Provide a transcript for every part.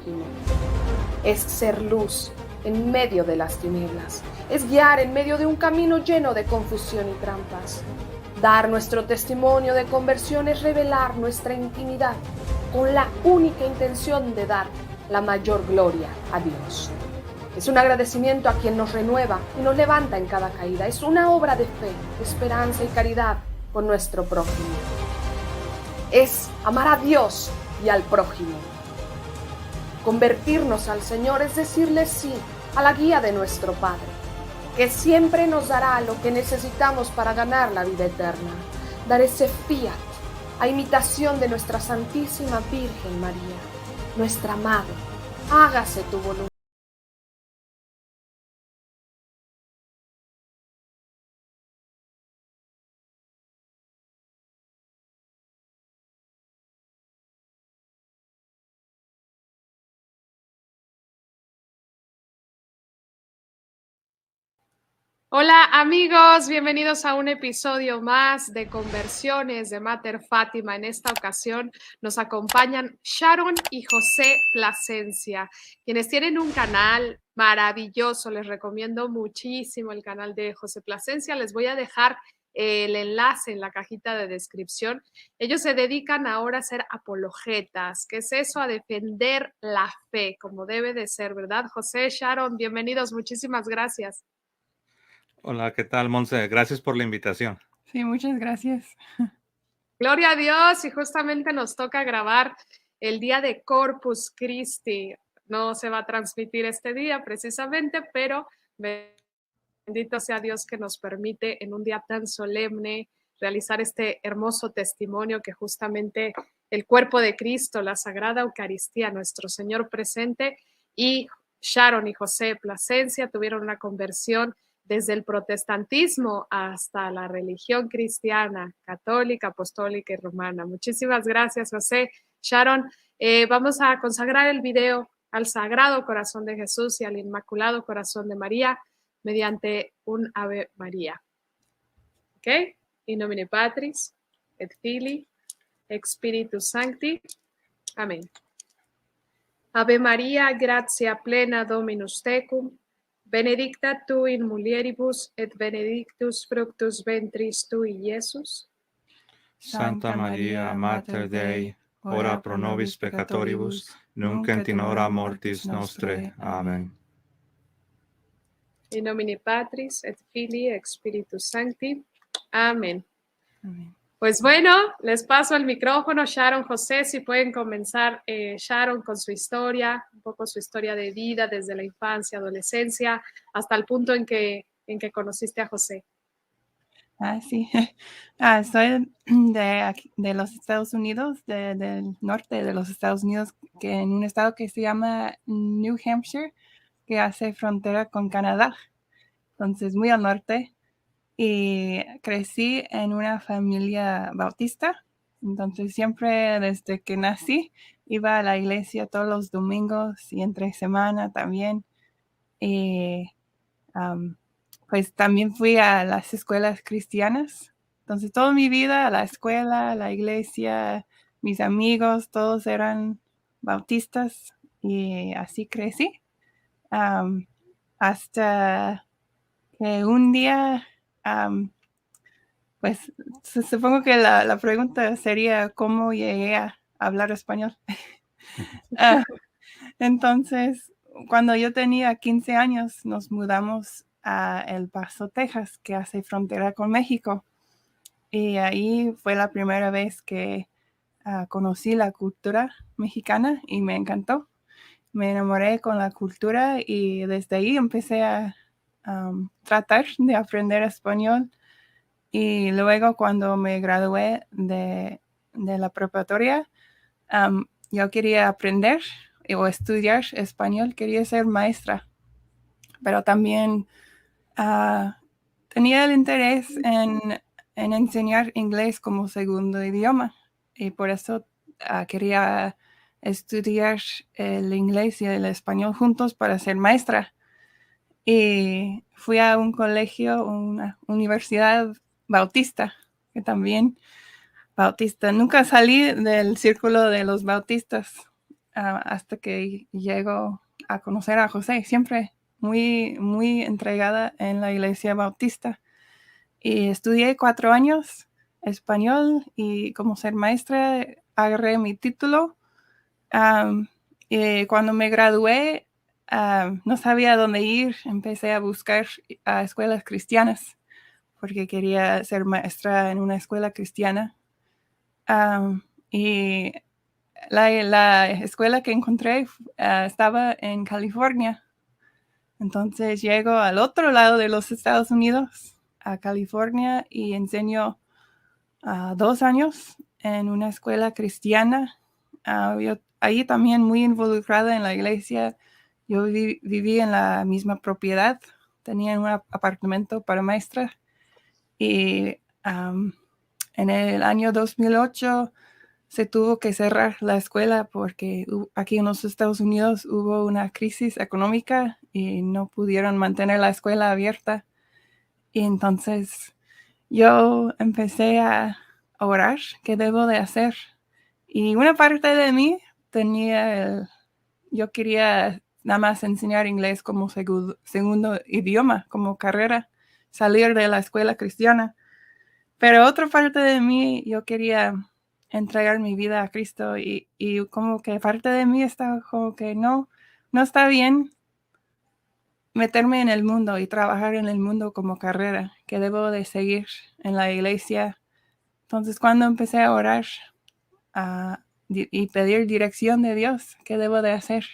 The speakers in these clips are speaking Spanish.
prójimo. Es ser luz en medio de las tinieblas. Es guiar en medio de un camino lleno de confusión y trampas. Dar nuestro testimonio de conversión es revelar nuestra intimidad con la única intención de dar la mayor gloria a Dios. Es un agradecimiento a quien nos renueva y nos levanta en cada caída. Es una obra de fe, esperanza y caridad con nuestro prójimo. Es amar a Dios y al prójimo. Convertirnos al Señor es decirle sí a la guía de nuestro Padre, que siempre nos dará lo que necesitamos para ganar la vida eterna. Dar ese fiat a imitación de nuestra Santísima Virgen María, nuestra Madre. Hágase tu voluntad. Hola amigos, bienvenidos a un episodio más de Conversiones de Mater Fátima. En esta ocasión nos acompañan Sharon y José Plasencia, quienes tienen un canal maravilloso. Les recomiendo muchísimo el canal de José Plasencia. Les voy a dejar el enlace en la cajita de descripción. Ellos se dedican ahora a ser apologetas. ¿Qué es eso? A defender la fe, como debe de ser, ¿verdad? José, Sharon, bienvenidos. Muchísimas gracias. Hola, ¿qué tal, Monse? Gracias por la invitación. Sí, muchas gracias. Gloria a Dios, y justamente nos toca grabar el día de Corpus Christi. No se va a transmitir este día precisamente, pero bendito sea Dios que nos permite en un día tan solemne realizar este hermoso testimonio que justamente el cuerpo de Cristo, la Sagrada Eucaristía, nuestro Señor presente, y Sharon y José Plasencia tuvieron una conversión desde el protestantismo hasta la religión cristiana, católica, apostólica y romana. Muchísimas gracias, José. Sharon, vamos a consagrar el video al Sagrado Corazón de Jesús y al Inmaculado Corazón de María mediante un Ave María. ¿Ok? In nomine Patris, et Filii, et Spiritus Sancti. Amén. Ave María, gratia plena Dominus tecum, benedicta tu in mulieribus et benedictus fructus ventris tui, Iesus. Santa Maria, Mater Dei, ora pro nobis peccatoribus, nunc et in hora mortis nostrae. Amen. In nomine Patris, et Filii, et Spiritus Sancti. Amén. Amén. Pues bueno, les paso el micrófono, Sharon, José, si pueden comenzar, Sharon, con su historia, un poco su historia de vida desde la infancia, adolescencia, hasta el punto en que conociste a José. Sí. Soy de los Estados Unidos, del norte de los Estados Unidos, que en un estado que se llama New Hampshire, que hace frontera con Canadá. Entonces, muy al norte. Y crecí en una familia bautista. Entonces, siempre desde que nací, iba a la iglesia todos los domingos y entre semana también. Y pues también fui a las escuelas cristianas. Entonces, toda mi vida, a la escuela, a la iglesia, mis amigos, todos eran bautistas y así crecí. Hasta que un día, pues supongo que la pregunta sería cómo llegué a hablar español. Entonces, cuando yo tenía 15 años, nos mudamos a El Paso, Texas, que hace frontera con México. Y ahí fue la primera vez que conocí la cultura mexicana y me encantó. Me enamoré con la cultura y desde ahí empecé a tratar de aprender español. Y luego cuando me gradué de la preparatoria, yo quería aprender o estudiar español, quería ser maestra, pero también tenía el interés en enseñar inglés como segundo idioma y por eso quería estudiar el inglés y el español juntos para ser maestra. Y fui a un colegio, una universidad bautista, que también bautista. Nunca salí del círculo de los bautistas. hasta que llego a conocer a José. Siempre muy, muy entregada en la iglesia bautista. Y estudié 4 años español y como ser maestra agarré mi título. Y cuando me gradué, no sabía dónde ir. Empecé a buscar a escuelas cristianas porque quería ser maestra en una escuela cristiana. Y la escuela que encontré estaba en California. Entonces llego al otro lado de los Estados Unidos, a California, y enseño 2 años en una escuela cristiana. Yo ahí también muy involucrada en la iglesia. Yo viví en la misma propiedad, tenía un apartamento para maestra y en el año 2008 se tuvo que cerrar la escuela porque aquí en los Estados Unidos hubo una crisis económica y no pudieron mantener la escuela abierta. Y entonces yo empecé a orar qué debo de hacer. Y una parte de mí yo quería nada más enseñar inglés como segundo idioma, como carrera, salir de la escuela cristiana. Pero otra parte de mí, yo quería entregar mi vida a Cristo y como que parte de mí estaba como que no está bien meterme en el mundo y trabajar en el mundo como carrera, que debo de seguir en la iglesia. Entonces cuando empecé a orar y pedir dirección de Dios, ¿qué debo de hacer?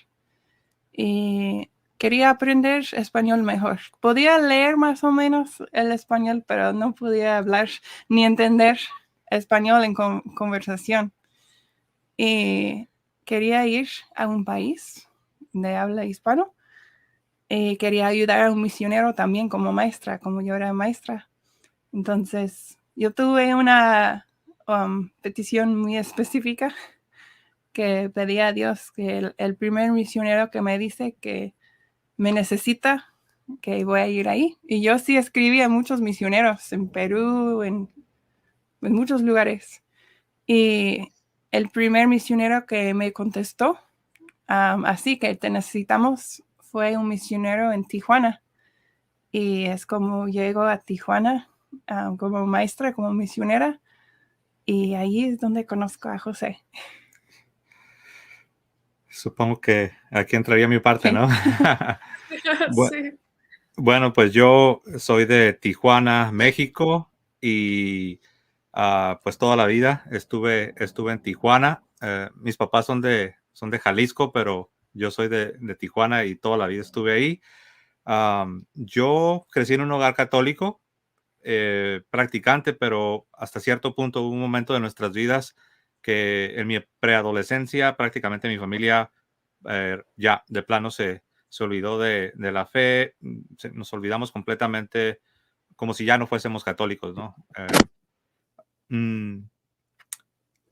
Y quería aprender español mejor. Podía leer más o menos el español, pero no podía hablar ni entender español en conversación. Y quería ir a un país de habla hispano. Y quería ayudar a un misionero también como maestra, como yo era maestra. Entonces, yo tuve una petición muy específica que pedí a Dios que el primer misionero que me dice que me necesita, que voy a ir ahí. Y yo sí escribí a muchos misioneros en Perú, en muchos lugares. Y el primer misionero que me contestó, así que te necesitamos, fue un misionero en Tijuana. Y es como llego a Tijuana como maestra, como misionera. Y ahí es donde conozco a José. Supongo que aquí entraría mi parte, ¿no? Sí. Bueno, pues yo soy de Tijuana, México, y pues toda la vida estuve en Tijuana. Mis papás son de Jalisco, pero yo soy de Tijuana y toda la vida estuve ahí. Yo crecí en un hogar católico, practicante, pero hasta cierto punto hubo un momento de nuestras vidas que en mi preadolescencia prácticamente mi familia ya de plano se olvidó de la fe, nos olvidamos completamente como si ya no fuésemos católicos, ¿no?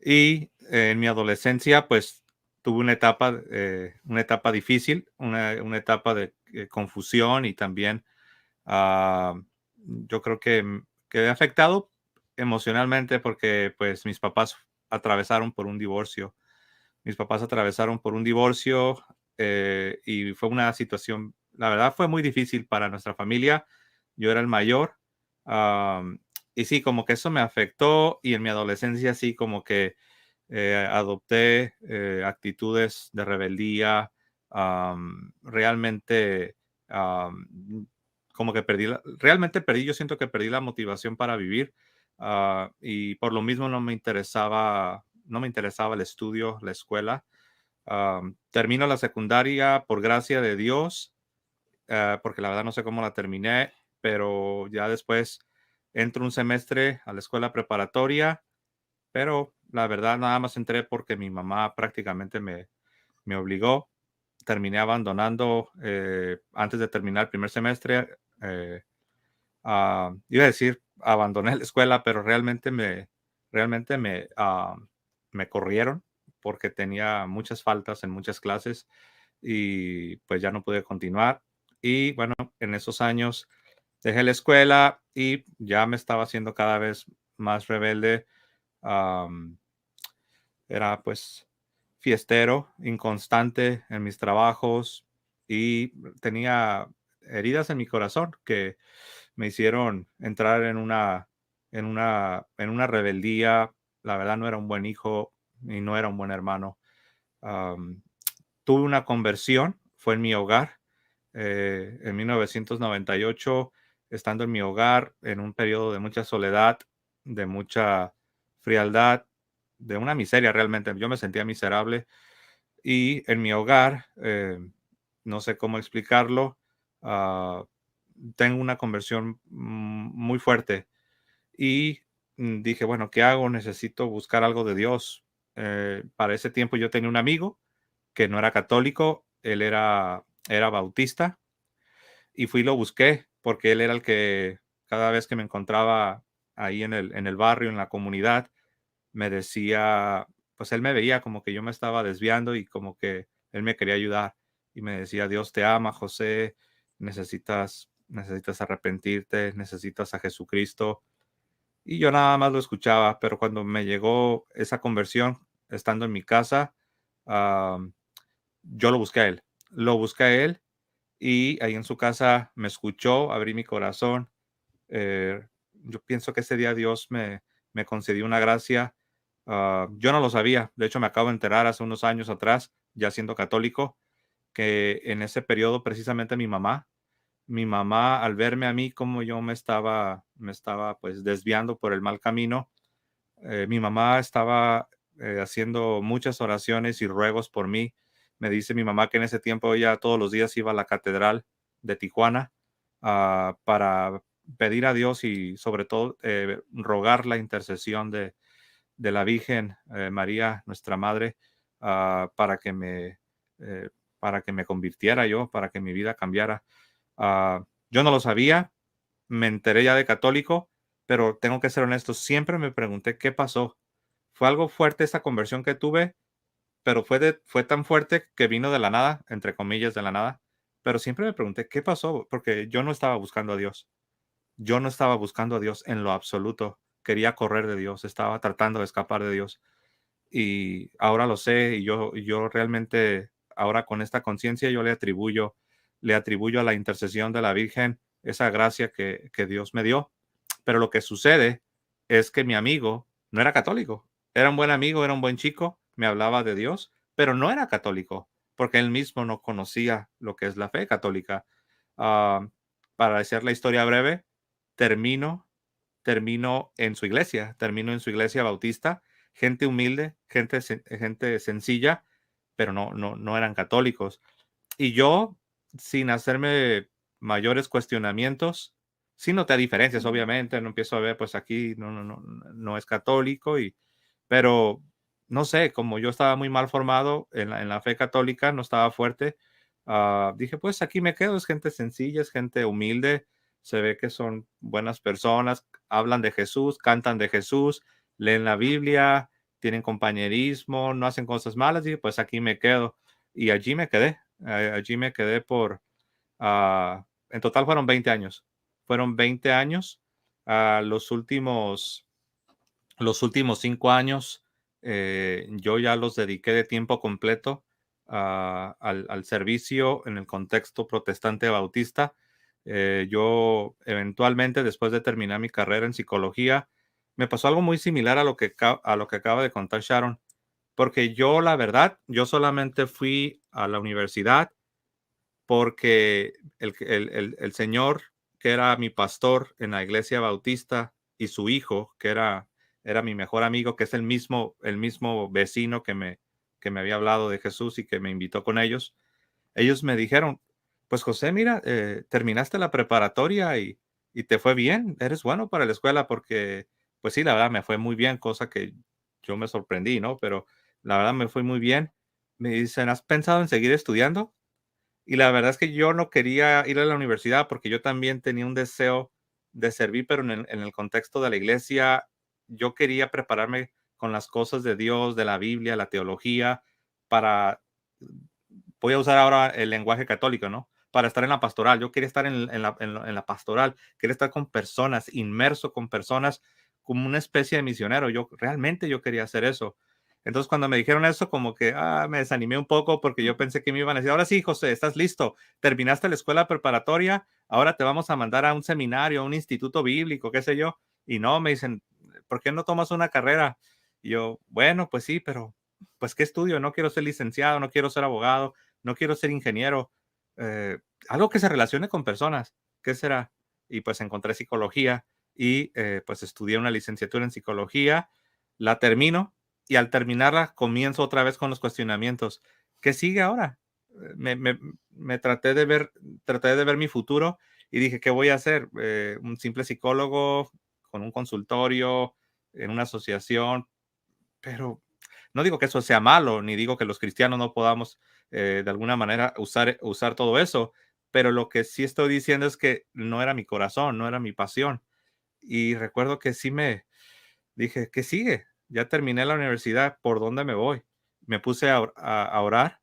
Y en mi adolescencia, pues tuve una etapa difícil, una etapa de confusión y también yo creo que quedé afectado emocionalmente porque pues mis papás atravesaron por un divorcio. Mis papás atravesaron por un divorcio y fue una situación, la verdad fue muy difícil para nuestra familia. Yo era el mayor y sí, como que eso me afectó y en mi adolescencia sí, como que adopté actitudes de rebeldía, realmente como que realmente perdí, yo siento que perdí la motivación para vivir y por lo mismo no me interesaba el estudio, la escuela. Termino la secundaria por gracia de Dios, porque la verdad no sé cómo la terminé, pero ya después entro un semestre a la escuela preparatoria, pero la verdad nada más entré porque mi mamá prácticamente me obligó. Terminé abandonando antes de terminar el primer semestre. Iba a decir, abandoné la escuela, pero realmente me corrieron porque tenía muchas faltas en muchas clases y pues ya no pude continuar. Y bueno, en esos años dejé la escuela y ya me estaba haciendo cada vez más rebelde. Era pues fiestero, inconstante en mis trabajos y tenía heridas en mi corazón que me hicieron entrar en una rebeldía. La verdad no era un buen hijo y no era un buen hermano. Am, Tuve una conversión, fue en mi hogar, en 1998, estando en mi hogar, en un periodo de mucha soledad, de mucha frialdad, de una miseria realmente. Yo me sentía miserable y en mi hogar, no sé cómo explicarlo, ah, tengo una conversión muy fuerte y dije, bueno, ¿qué hago? Necesito buscar algo de Dios. Para ese tiempo yo tenía un amigo que no era católico, él era bautista y fui y lo busqué porque él era el que cada vez que me encontraba ahí en el barrio, en la comunidad, me decía, pues él me veía como que yo me estaba desviando y como que él me quería ayudar y me decía, Dios te ama, José, necesitas arrepentirte, necesitas a Jesucristo. Y yo nada más lo escuchaba, pero cuando me llegó esa conversión, estando en mi casa, am, yo lo busqué a él. Lo busqué a él y ahí en su casa me escuchó, abrí mi corazón. Yo pienso que ese día Dios me concedió una gracia. Yo no lo sabía. De hecho, me acabo de enterar hace unos años atrás, ya siendo católico, que en ese periodo precisamente mi mamá al verme a mí como yo me estaba pues desviando por el mal camino, mi mamá estaba haciendo muchas oraciones y ruegos por mí. Me dice mi mamá que en ese tiempo ella todos los días iba a la catedral de Tijuana para pedir a Dios y sobre todo rogar la intercesión de la Virgen María, nuestra Madre, para eh, para que me convirtiera yo, para que mi vida cambiara. Yo no lo sabía, me enteré ya de católico, pero tengo que ser honesto, siempre me pregunté qué pasó. Fue algo fuerte esa conversión que tuve, pero fue tan fuerte que vino de la nada, entre comillas, de la nada. Pero siempre me pregunté qué pasó, porque yo no estaba buscando a Dios. Yo no estaba buscando a Dios en lo absoluto. Quería correr de Dios, estaba tratando de escapar de Dios. Y ahora lo sé, y yo realmente, ahora con esta conciencia, yo le atribuyo a la intercesión de la Virgen esa gracia que Dios me dio. Pero lo que sucede es que mi amigo no era católico. Era un buen amigo, era un buen chico, me hablaba de Dios, pero no era católico, porque él mismo no conocía lo que es la fe católica. Ah, para hacer la historia breve, termino termino en su iglesia bautista, gente humilde, gente sencilla, pero no eran católicos. Y yo, sin hacerme mayores cuestionamientos, sí noté diferencias, obviamente, no empiezo a ver, pues aquí no es católico, pero no sé, como yo estaba muy mal formado en la fe católica, no estaba fuerte, dije, pues aquí me quedo, es gente sencilla, es gente humilde, se ve que son buenas personas, hablan de Jesús, cantan de Jesús, leen la Biblia, tienen compañerismo, no hacen cosas malas, y pues aquí me quedo. Y allí me quedé en total fueron 20 años. Fueron 20 años. Los últimos 5 años yo ya los dediqué de tiempo completo al servicio en el contexto protestante bautista. Yo eventualmente, después de terminar mi carrera en psicología, me pasó algo muy similar a lo que acaba de contar Sharon, porque yo, la verdad, yo solamente fui a la universidad porque el señor que era mi pastor en la iglesia bautista y su hijo, que era mi mejor amigo, que es el mismo vecino que me había hablado de Jesús y que me invitó con ellos me dijeron, pues José, mira, terminaste la preparatoria y te fue bien, eres bueno para la escuela porque, pues sí, la verdad me fue muy bien, cosa que yo me sorprendí, ¿no? Pero la verdad me fue muy bien. Me dicen, ¿has pensado en seguir estudiando? Y la verdad es que yo no quería ir a la universidad porque yo también tenía un deseo de servir, pero en el contexto de la iglesia, yo quería prepararme con las cosas de Dios, de la Biblia, la teología, para, voy a usar ahora el lenguaje católico, ¿no? Para estar en la pastoral. Yo quería estar en la pastoral, quería estar con personas, inmerso con personas, como una especie de misionero. Yo realmente quería hacer eso. Entonces, cuando me dijeron eso, como que me desanimé un poco porque yo pensé que me iban a decir, ahora sí, José, estás listo, terminaste la escuela preparatoria, ahora te vamos a mandar a un seminario, a un instituto bíblico, qué sé yo. Y no, me dicen, ¿por qué no tomas una carrera? Y yo, bueno, pues sí, pero pues ¿qué estudio? No quiero ser licenciado, no quiero ser abogado, no quiero ser ingeniero. Algo que se relacione con personas. ¿Qué será? Y pues encontré psicología y pues estudié una licenciatura en psicología, la termino y al terminarla comienzo otra vez con los cuestionamientos. ¿Qué sigue ahora? Me traté de ver mi futuro y dije, ¿qué voy a hacer? Un simple psicólogo con un consultorio en una asociación, pero no digo que eso sea malo, ni digo que los cristianos no podamos de alguna manera usar todo eso, pero lo que sí estoy diciendo es que no era mi corazón, no era mi pasión. Y recuerdo que sí me dije, ¿qué sigue? Ya terminé la universidad, ¿por dónde me voy? Me puse a orar,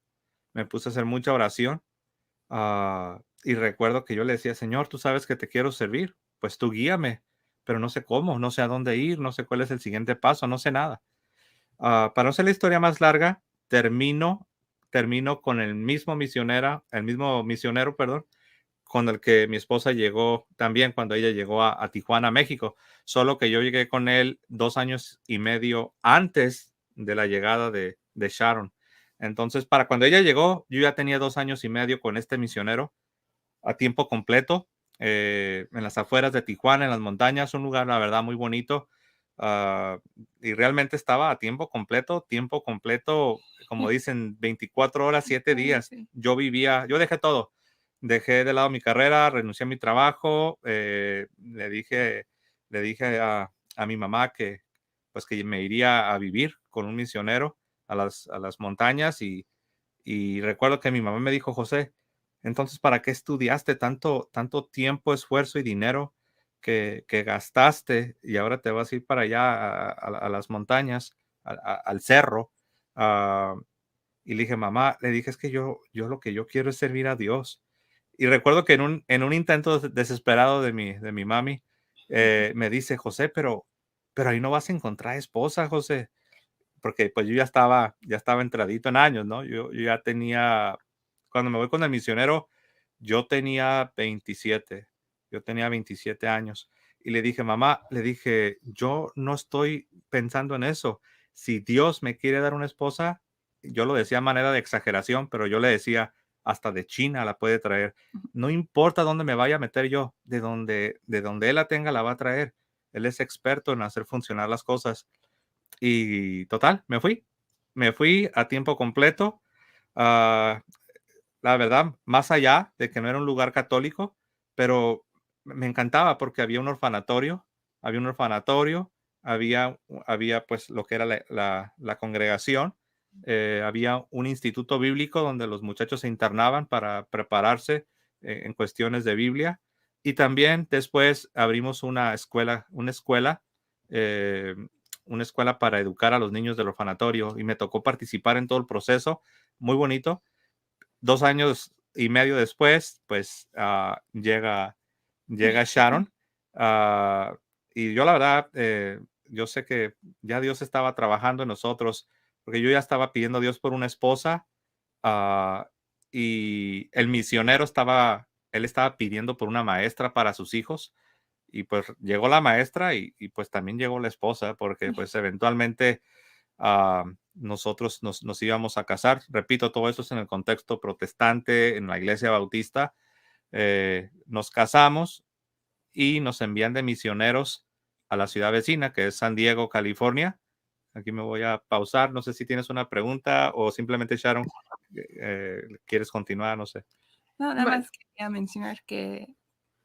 me puse a hacer mucha oración. Y recuerdo que yo le decía, Señor, tú sabes que te quiero servir, pues tú guíame, pero no sé cómo, no sé a dónde ir, no sé cuál es el siguiente paso, no sé nada. Para no hacer la historia más larga, termino con el mismo misionero, perdón, con el que mi esposa llegó también cuando ella llegó a Tijuana, México. Solo que yo llegué con él 2 años y medio antes de la llegada de Sharon. Entonces, para cuando ella llegó, yo ya tenía 2 años y medio con este misionero a tiempo completo, en las afueras de Tijuana, en las montañas, un lugar, la verdad, muy bonito. Uh, y realmente estaba a tiempo completo, como dicen, 24 horas, 7 días. Sí. Yo dejé todo. Dejé de lado mi carrera, renuncié a mi trabajo, le dije a mi mamá que, pues, que me iría a vivir con un misionero a las montañas y recuerdo que mi mamá me dijo, José, entonces, ¿para qué estudiaste tanto tiempo, esfuerzo y dinero que gastaste y ahora te vas a ir para allá a las montañas, al cerro? Ah, y le dije, mamá, le dije, es que yo lo que yo quiero es servir a Dios. Y recuerdo que en un intento desesperado de mi mami, me dice, José, pero ahí no vas a encontrar esposa, José, porque pues yo ya estaba entradito en años, ¿no? Yo ya tenía, cuando me voy con el misionero, yo tenía 27, yo tenía 27 años. Y le dije, mamá, le dije, yo no estoy pensando en eso. Si Dios me quiere dar una esposa, yo lo decía a manera de exageración, pero yo le decía, hasta de China la puede traer. No importa dónde me vaya a meter yo, de donde Él la tenga, la va a traer. Él es experto en hacer funcionar las cosas. Y total, me fui a tiempo completo. Ah, la verdad, más allá de que no era un lugar católico, pero me encantaba porque había un orfanatorio, había pues lo que era la congregación, había un instituto bíblico donde los muchachos se internaban para prepararse en cuestiones de Biblia, y también después abrimos eh, una escuela para educar a los niños del orfanatorio, y me tocó participar en todo el proceso, muy bonito. 2 años y medio después, pues llega Sharon. ah, y yo la verdad, yo sé que ya Dios estaba trabajando en nosotros, porque yo ya estaba pidiendo a Dios por una esposa, ah, y el misionero él estaba pidiendo por una maestra para sus hijos, y pues llegó la maestra y pues también llegó la esposa, porque pues eventualmente nosotros nos íbamos a casar. Repito, todo eso es en el contexto protestante, en la iglesia bautista. Nos casamos y nos envían de misioneros a la ciudad vecina, que es San Diego, California. Aquí me voy a pausar. No sé si tienes una pregunta o simplemente, Sharon, quieres continuar, no sé. No, nada más quería mencionar que,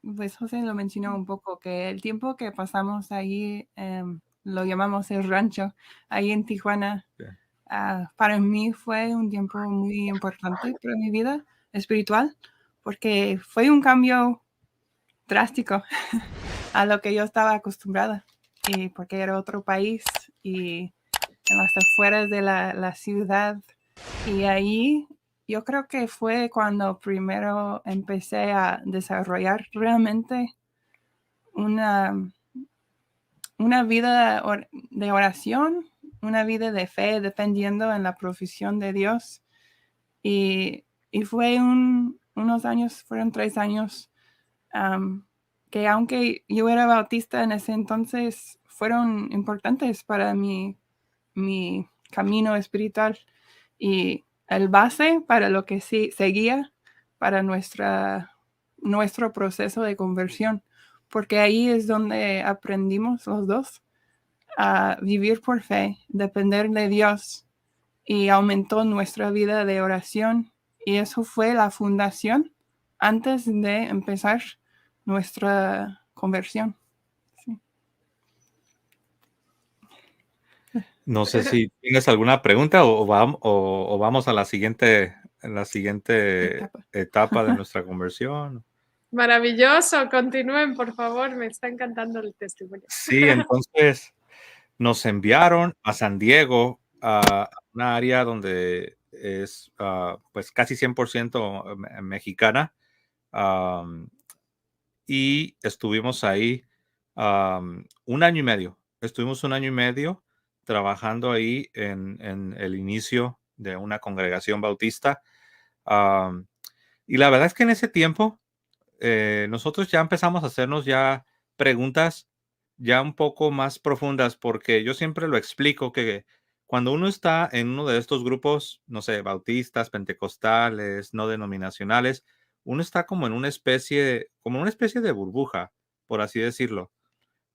pues José lo mencionó un poco, que el tiempo que pasamos ahí, lo llamamos el rancho, ahí en Tijuana, Sí. Para mí fue un tiempo muy importante para mi vida espiritual, porque fue un cambio drástico a lo que yo estaba acostumbrada, y porque era otro país y en las afueras de la ciudad. Y ahí yo creo que fue cuando primero empecé a desarrollar realmente una vida de oración, una vida de fe dependiendo en la provisión de Dios. Y fue unos años, fueron 3 años, que aunque yo era bautista en ese entonces, fueron importantes para mi camino espiritual y el base para lo que sí seguía para nuestro proceso de conversión, porque ahí es donde aprendimos los dos a vivir por fe, depender de Dios, y aumentó nuestra vida de oración, y eso fue la fundación antes de empezar nuestra conversión. Sí. No sé si tienes alguna pregunta o vamos a la siguiente etapa de nuestra conversión. Maravilloso, continúen, por favor, me está encantando el testimonio. Sí, entonces nos enviaron a San Diego, a una área donde es pues casi 100% mexicana, y estuvimos ahí 1 año y medio. Estuvimos 1 año y medio trabajando ahí en el inicio de una congregación bautista. Y la verdad es que en ese tiempo nosotros ya empezamos a hacernos ya preguntas ya un poco más profundas, porque yo siempre lo explico que cuando uno está en uno de estos grupos, no sé, bautistas, pentecostales, no denominacionales, uno está como en una especie de burbuja, por así decirlo,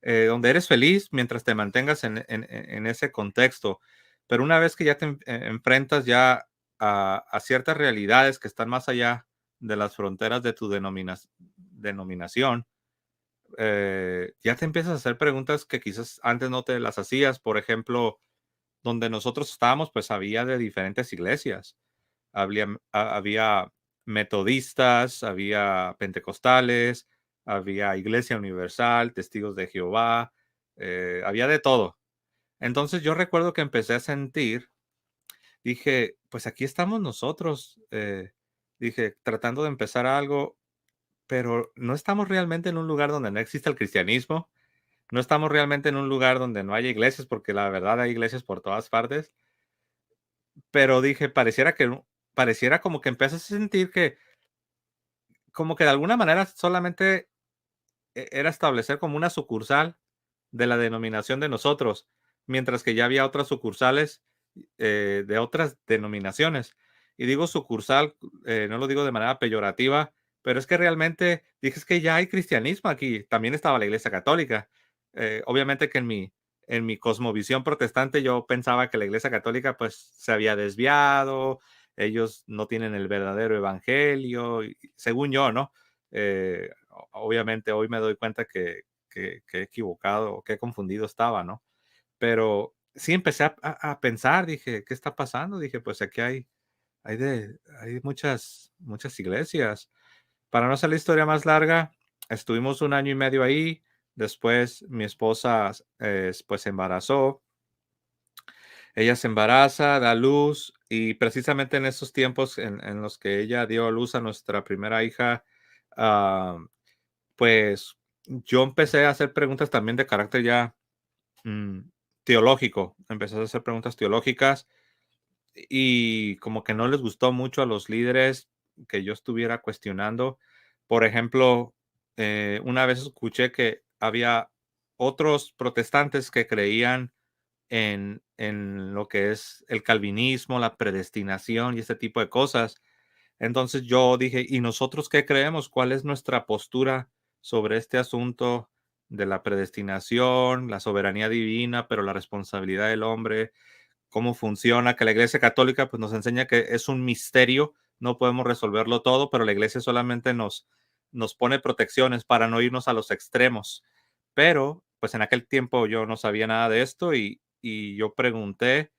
donde eres feliz mientras te mantengas en ese contexto. Pero una vez que ya te enfrentas ya a ciertas realidades que están más allá de las fronteras de tu denominación, ya te empiezas a hacer preguntas que quizás antes no te las hacías. Por ejemplo, donde nosotros estábamos, pues había de diferentes iglesias. Había metodistas, había pentecostales, había Iglesia Universal, Testigos de Jehová, había de todo. Entonces yo recuerdo que empecé a sentir, dije, pues aquí estamos nosotros, dije, tratando de empezar algo, pero no estamos realmente en un lugar donde no existe el cristianismo, no estamos realmente en un lugar donde no haya iglesias, porque la verdad hay iglesias por todas partes, pero dije, pareciera como que empiezas a sentir que como que de alguna manera solamente era establecer como una sucursal de la denominación de nosotros, mientras que ya había otras sucursales de otras denominaciones. Y digo sucursal, no lo digo de manera peyorativa, pero es que realmente dije, es que ya hay cristianismo aquí. También estaba la Iglesia Católica. Obviamente que en mi cosmovisión protestante yo pensaba que la Iglesia Católica pues se había desviado, ellos no tienen el verdadero evangelio, según yo, ¿no? Obviamente hoy me doy cuenta que he equivocado, que he confundido estaba, ¿no? Pero sí empecé a pensar, dije, ¿qué está pasando? Dije, pues aquí hay muchas iglesias. Para no hacer la historia más larga, estuvimos 1 año y medio ahí. Después mi esposa pues se embarazó. Ella se embaraza, da luz, y precisamente en esos tiempos en los que ella dio a luz a nuestra primera hija, ah, pues yo empecé a hacer preguntas también de carácter ya mm, teológico. Empecé a hacer preguntas teológicas y como que no les gustó mucho a los líderes que yo estuviera cuestionando. Por ejemplo, una vez escuché que había otros protestantes que creían en lo que es el calvinismo, la predestinación y este tipo de cosas. Entonces yo dije, ¿y nosotros qué creemos? ¿Cuál es nuestra postura sobre este asunto de la predestinación, la soberanía divina, pero la responsabilidad del hombre? ¿Cómo funciona? Que la Iglesia Católica pues, nos enseña que es un misterio, no podemos resolverlo todo, pero la Iglesia solamente nos pone protecciones para no irnos a los extremos. Pero pues en aquel tiempo yo no sabía nada de esto y yo pregunté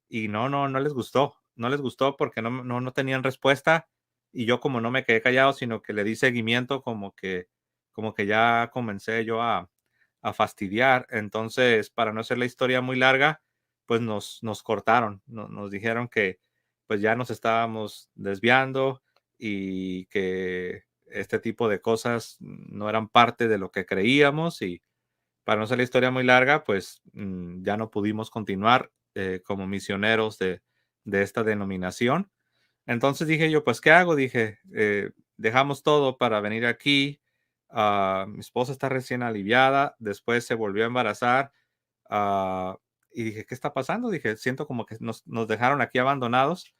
y no les gustó. No les gustó porque no tenían respuesta, y yo como no me quedé callado, sino que le di seguimiento, como que ya comencé yo a fastidiar. Entonces, para no hacer la historia muy larga, pues nos cortaron, nos dijeron que pues ya nos estábamos desviando y que este tipo de cosas no eran parte de lo que creíamos, y para no hacer la historia muy larga, pues ya no pudimos continuar. como misioneros de esta denominación. Entonces dije yo, pues, ¿qué hago? Dije, dejamos todo para venir aquí. Mi esposa está recién aliviada, después se volvió a embarazar. ah, y dije, ¿qué está pasando? Dije, siento como que nos dejaron aquí abandonados.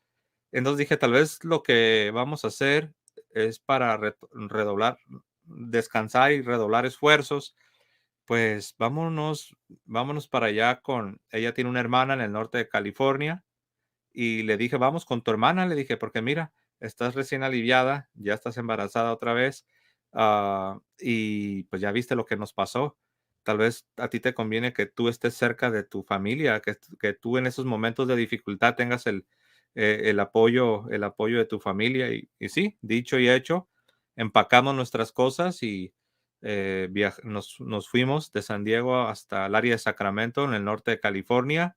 Entonces dije, tal vez lo que vamos a hacer es para redoblar, descansar y redoblar esfuerzos. Pues vámonos para allá ella tiene una hermana en el norte de California y le dije, vamos con tu hermana, le dije, porque mira, estás recién aliviada, ya estás embarazada otra vez, y pues ya viste lo que nos pasó. Tal vez a ti te conviene que tú estés cerca de tu familia, que tú en esos momentos de dificultad tengas el apoyo de tu familia. Y sí, dicho y hecho, empacamos nuestras cosas y nos fuimos de San Diego hasta el área de Sacramento, en el norte de California.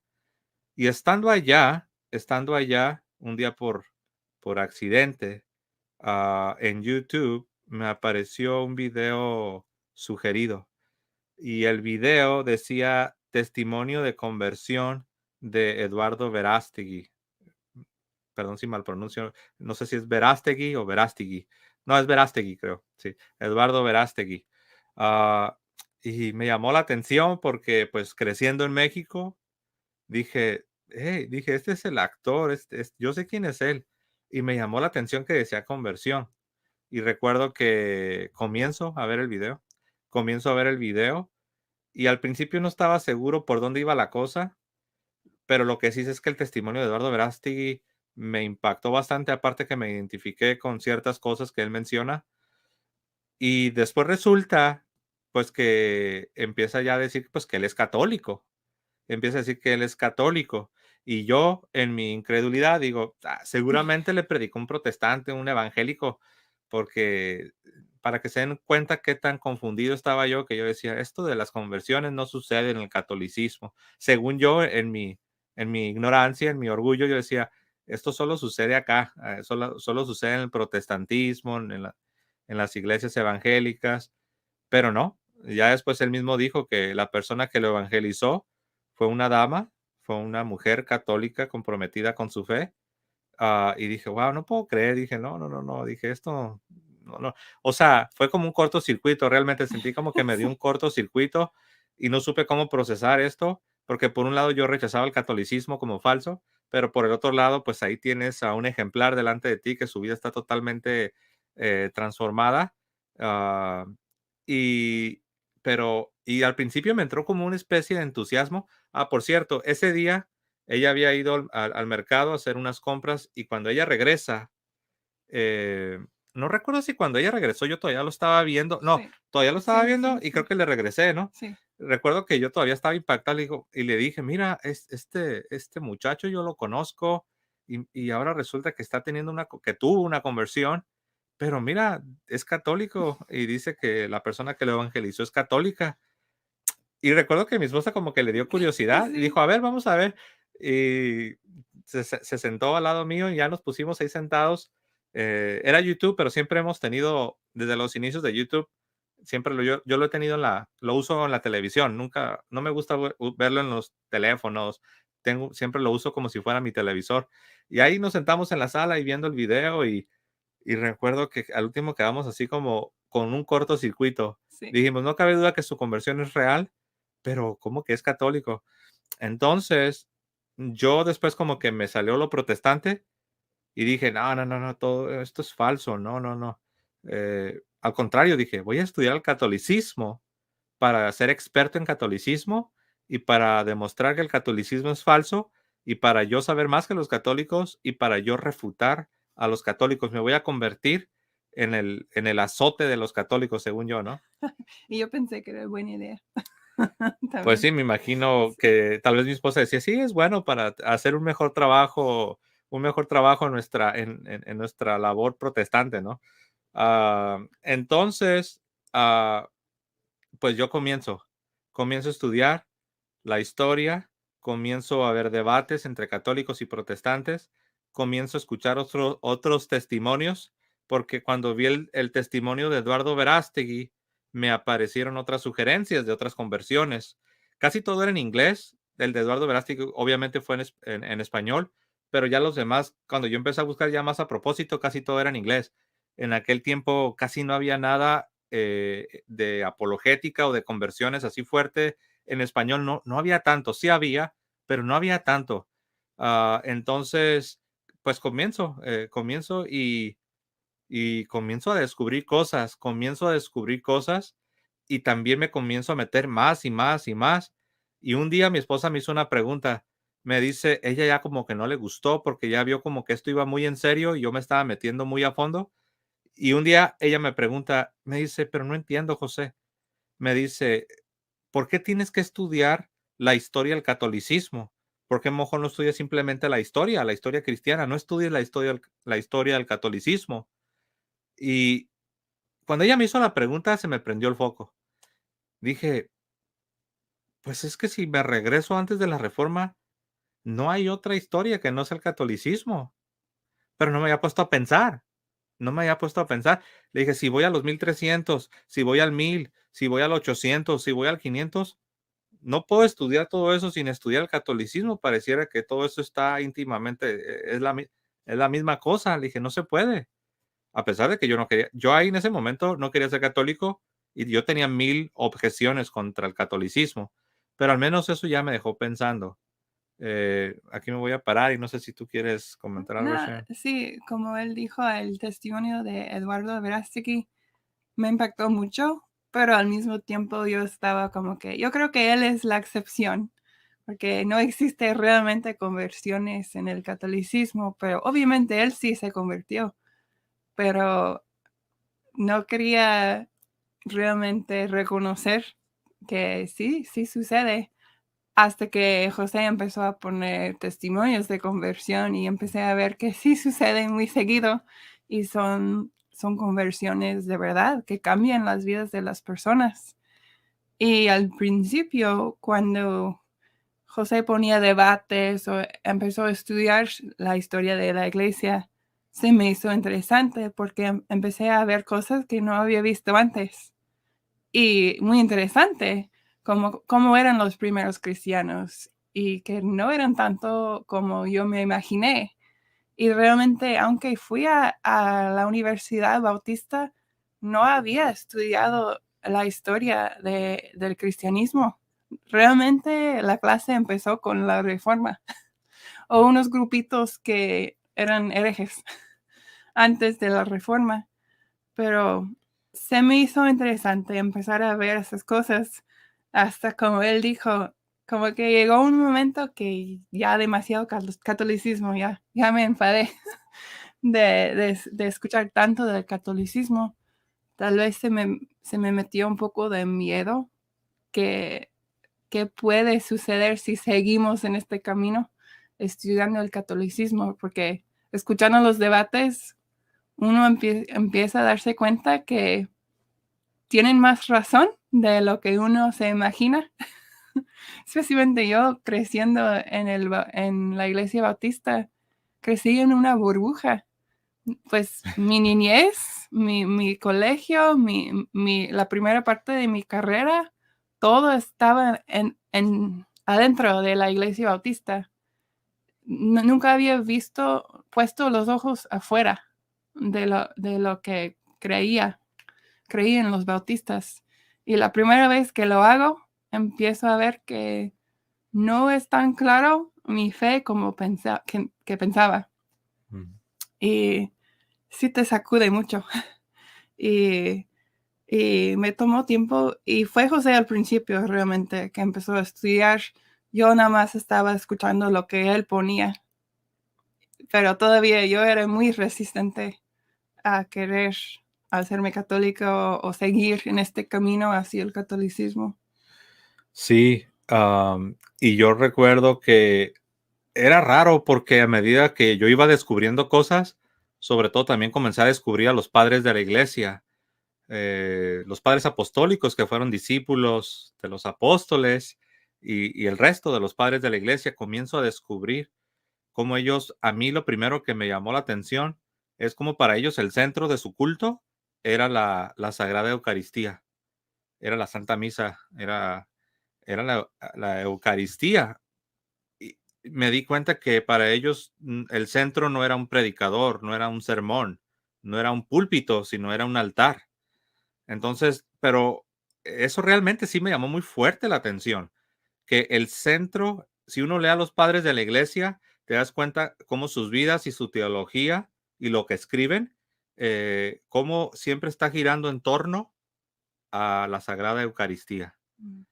Y estando allá, un día por accidente, en YouTube me apareció un video sugerido y el video decía testimonio de conversión de Eduardo Verástegui. Perdón si mal pronuncio, no sé si es Verástegui o Verástegui. No, es Verástegui, creo. Sí, Eduardo Verástegui. Ah, y me llamó la atención porque, pues, creciendo en México, dije, hey, dije, este es el actor, yo sé quién es él. Y me llamó la atención que decía conversión. Y recuerdo que comienzo a ver el video y al principio no estaba seguro por dónde iba la cosa, pero lo que sí es que el testimonio de Eduardo Verástegui me impactó bastante, aparte que me identifiqué con ciertas cosas que él menciona. Y después resulta, pues, que empieza ya a decir, pues, que él es católico. Empieza a decir que él es católico. Y yo, en mi incredulidad, digo, seguramente le predicó un protestante, un evangélico, porque para que se den cuenta qué tan confundido estaba yo, que yo decía, esto de las conversiones no sucede en el catolicismo. Según yo, en mi ignorancia, en mi orgullo, yo decía, esto solo sucede acá, solo sucede en el protestantismo, en las iglesias evangélicas, pero no. Ya después él mismo dijo que la persona que lo evangelizó fue una dama, fue una mujer católica comprometida con su fe. Y dije, wow, no puedo creer. Dije, no, no, no, no. Dije, esto, no, no. O sea, fue como un cortocircuito. Realmente sentí como que me dio un Sí. cortocircuito y no supe cómo procesar esto, porque por un lado yo rechazaba el catolicismo como falso, pero por el otro lado, pues ahí tienes a un ejemplar delante de ti que su vida está totalmente transformada. ah, y, y al principio me entró como una especie de entusiasmo. Por cierto, ese día ella había ido al mercado a hacer unas compras y cuando ella regresa, no recuerdo si cuando ella regresó yo todavía lo estaba viendo. No, Sí, todavía lo estaba sí, viendo sí, y sí, creo que le regresé, ¿no? sí. Recuerdo que yo todavía estaba impactado y le dije, mira, este muchacho yo lo conozco y ahora resulta que está teniendo que tuvo una conversión, pero mira, es católico y dice que la persona que lo evangelizó es católica. Y recuerdo que mi esposa como que le dio curiosidad y Sí, dijo, a ver, vamos a ver. Y se sentó al lado mío y ya nos pusimos ahí sentados. Era YouTube, pero siempre hemos tenido, desde los inicios de YouTube, siempre yo lo he tenido lo uso en la televisión. Nunca, no me gusta verlo en los teléfonos. Siempre lo uso como si fuera mi televisor. Y ahí nos sentamos en la sala y viendo el video y recuerdo que al último quedamos así como con un cortocircuito. sí. Dijimos, no cabe duda que su conversión es real, pero ¿cómo que es católico? Entonces, yo después como que me salió lo protestante y dije, no, no, no, no, todo esto es falso, no, no, no. Al contrario, dije, voy a estudiar el catolicismo para ser experto en catolicismo y para demostrar que el catolicismo es falso y para yo saber más que los católicos y para yo refutar a los católicos. Me voy a convertir en el azote de los católicos, según yo, ¿no? Y yo pensé que era buena idea Pues también. sí, me imagino Sí, que tal vez mi esposa decía, sí, es bueno para hacer un mejor trabajo en nuestra labor protestante, ¿no? Entonces, ah, pues yo comienzo a estudiar la historia, comienzo a ver debates entre católicos y protestantes, comienzo a escuchar otros testimonios, porque cuando vi el testimonio de Eduardo Verástegui, me aparecieron otras sugerencias de otras conversiones. Casi todo era en inglés, el de Eduardo Verástegui obviamente fue en español, pero ya los demás, cuando yo empecé a buscar ya más a propósito, casi todo era en inglés. En aquel tiempo casi no había nada de apologética o de conversiones así fuerte. En español no había tanto, sí había, pero no había tanto. Entonces, pues comienzo y comienzo a descubrir cosas y también me comienzo a meter más y más y más. Y un día mi esposa me hizo una pregunta, me dice, ella ya como que no le gustó porque ya vio como que esto iba muy en serio y yo me estaba metiendo muy a fondo. Y un día ella me pregunta, me dice, pero no entiendo, José. Me dice, ¿por qué tienes que estudiar la historia del catolicismo? ¿Por qué mejor no estudias simplemente la historia cristiana? No estudies la historia del catolicismo. Y cuando ella me hizo la pregunta, se me prendió el foco. Dije, pues es que si me regreso antes de la Reforma, no hay otra historia que no sea el catolicismo. Pero no me había puesto a pensar. No me había puesto a pensar. Le dije, si voy a los 1300, si voy al 1000, si voy al 800, si voy al 500, no puedo estudiar todo eso sin estudiar el catolicismo. Pareciera que todo eso está íntimamente, es la misma cosa. Le dije, no se puede. A pesar de que yo no quería, yo ahí en ese momento no quería ser católico y yo tenía 1000 objeciones contra el catolicismo, pero al menos eso ya me dejó pensando. Aquí me voy a parar y no sé si tú quieres comentar algo, No, Sharon. sí, como él dijo, el testimonio de Eduardo Verástegui me impactó mucho, pero al mismo tiempo yo estaba como que, yo creo que él es la excepción, porque no existe realmente conversiones en el catolicismo, pero obviamente él sí se convirtió, pero no quería realmente reconocer que sí sucede. Hasta que José empezó a poner testimonios de conversión y empecé a ver que sí suceden muy seguido y son conversiones de verdad que cambian las vidas de las personas. Y al principio, cuando José ponía debates o empezó a estudiar la historia de la iglesia, se me hizo interesante porque empecé a ver cosas que no había visto antes. Y muy interesante cómo eran los primeros cristianos y que no eran tanto como yo me imaginé. Y realmente, aunque fui a la Universidad Bautista, no había estudiado la historia del cristianismo. Realmente la clase empezó con la Reforma o unos grupitos que eran herejes antes de la Reforma, pero se me hizo interesante empezar a ver esas cosas hasta como él dijo, como que llegó un momento que ya demasiado catolicismo, ya me enfadé de escuchar tanto del catolicismo. Tal vez se me metió un poco de miedo que, que puede suceder si seguimos en este camino estudiando el catolicismo, porque escuchando los debates uno empieza a darse cuenta que tienen más razón de lo que uno se imagina. Especialmente yo creciendo en la iglesia bautista, crecí en una burbuja. Pues mi niñez, mi colegio, la primera parte de mi carrera, todo estaba adentro de la iglesia bautista. Nunca había puesto los ojos afuera de lo que creí en los bautistas. Y la primera vez que lo hago, empiezo a ver que no es tan claro mi fe como que pensaba. Y sí te sacude mucho. Y, y me tomó tiempo, y fue José al principio realmente que empezó a estudiar. Yo nada más estaba escuchando lo que él ponía, pero todavía yo era muy resistente a querer hacerme católico o seguir en este camino hacia el catolicismo. Sí, y yo recuerdo que era raro porque a medida que yo iba descubriendo cosas, sobre todo también comencé a descubrir a los padres de la iglesia, los padres apostólicos que fueron discípulos de los apóstoles y el resto de los padres de la iglesia, comienzo a descubrir cómo ellos, a mí lo primero que me llamó la atención es cómo para ellos el centro de su culto era la Sagrada Eucaristía, era la Santa Misa, era la Eucaristía. me di cuenta que para ellos el centro no era un predicador, no era un sermón, no era un púlpito, sino era un altar. Entonces, pero eso realmente sí me llamó muy fuerte la atención, que el centro, si uno lee a los padres de la iglesia, te das cuenta cómo sus vidas y su teología y lo que escriben, cómo siempre está girando en torno a la Sagrada Eucaristía. Mm.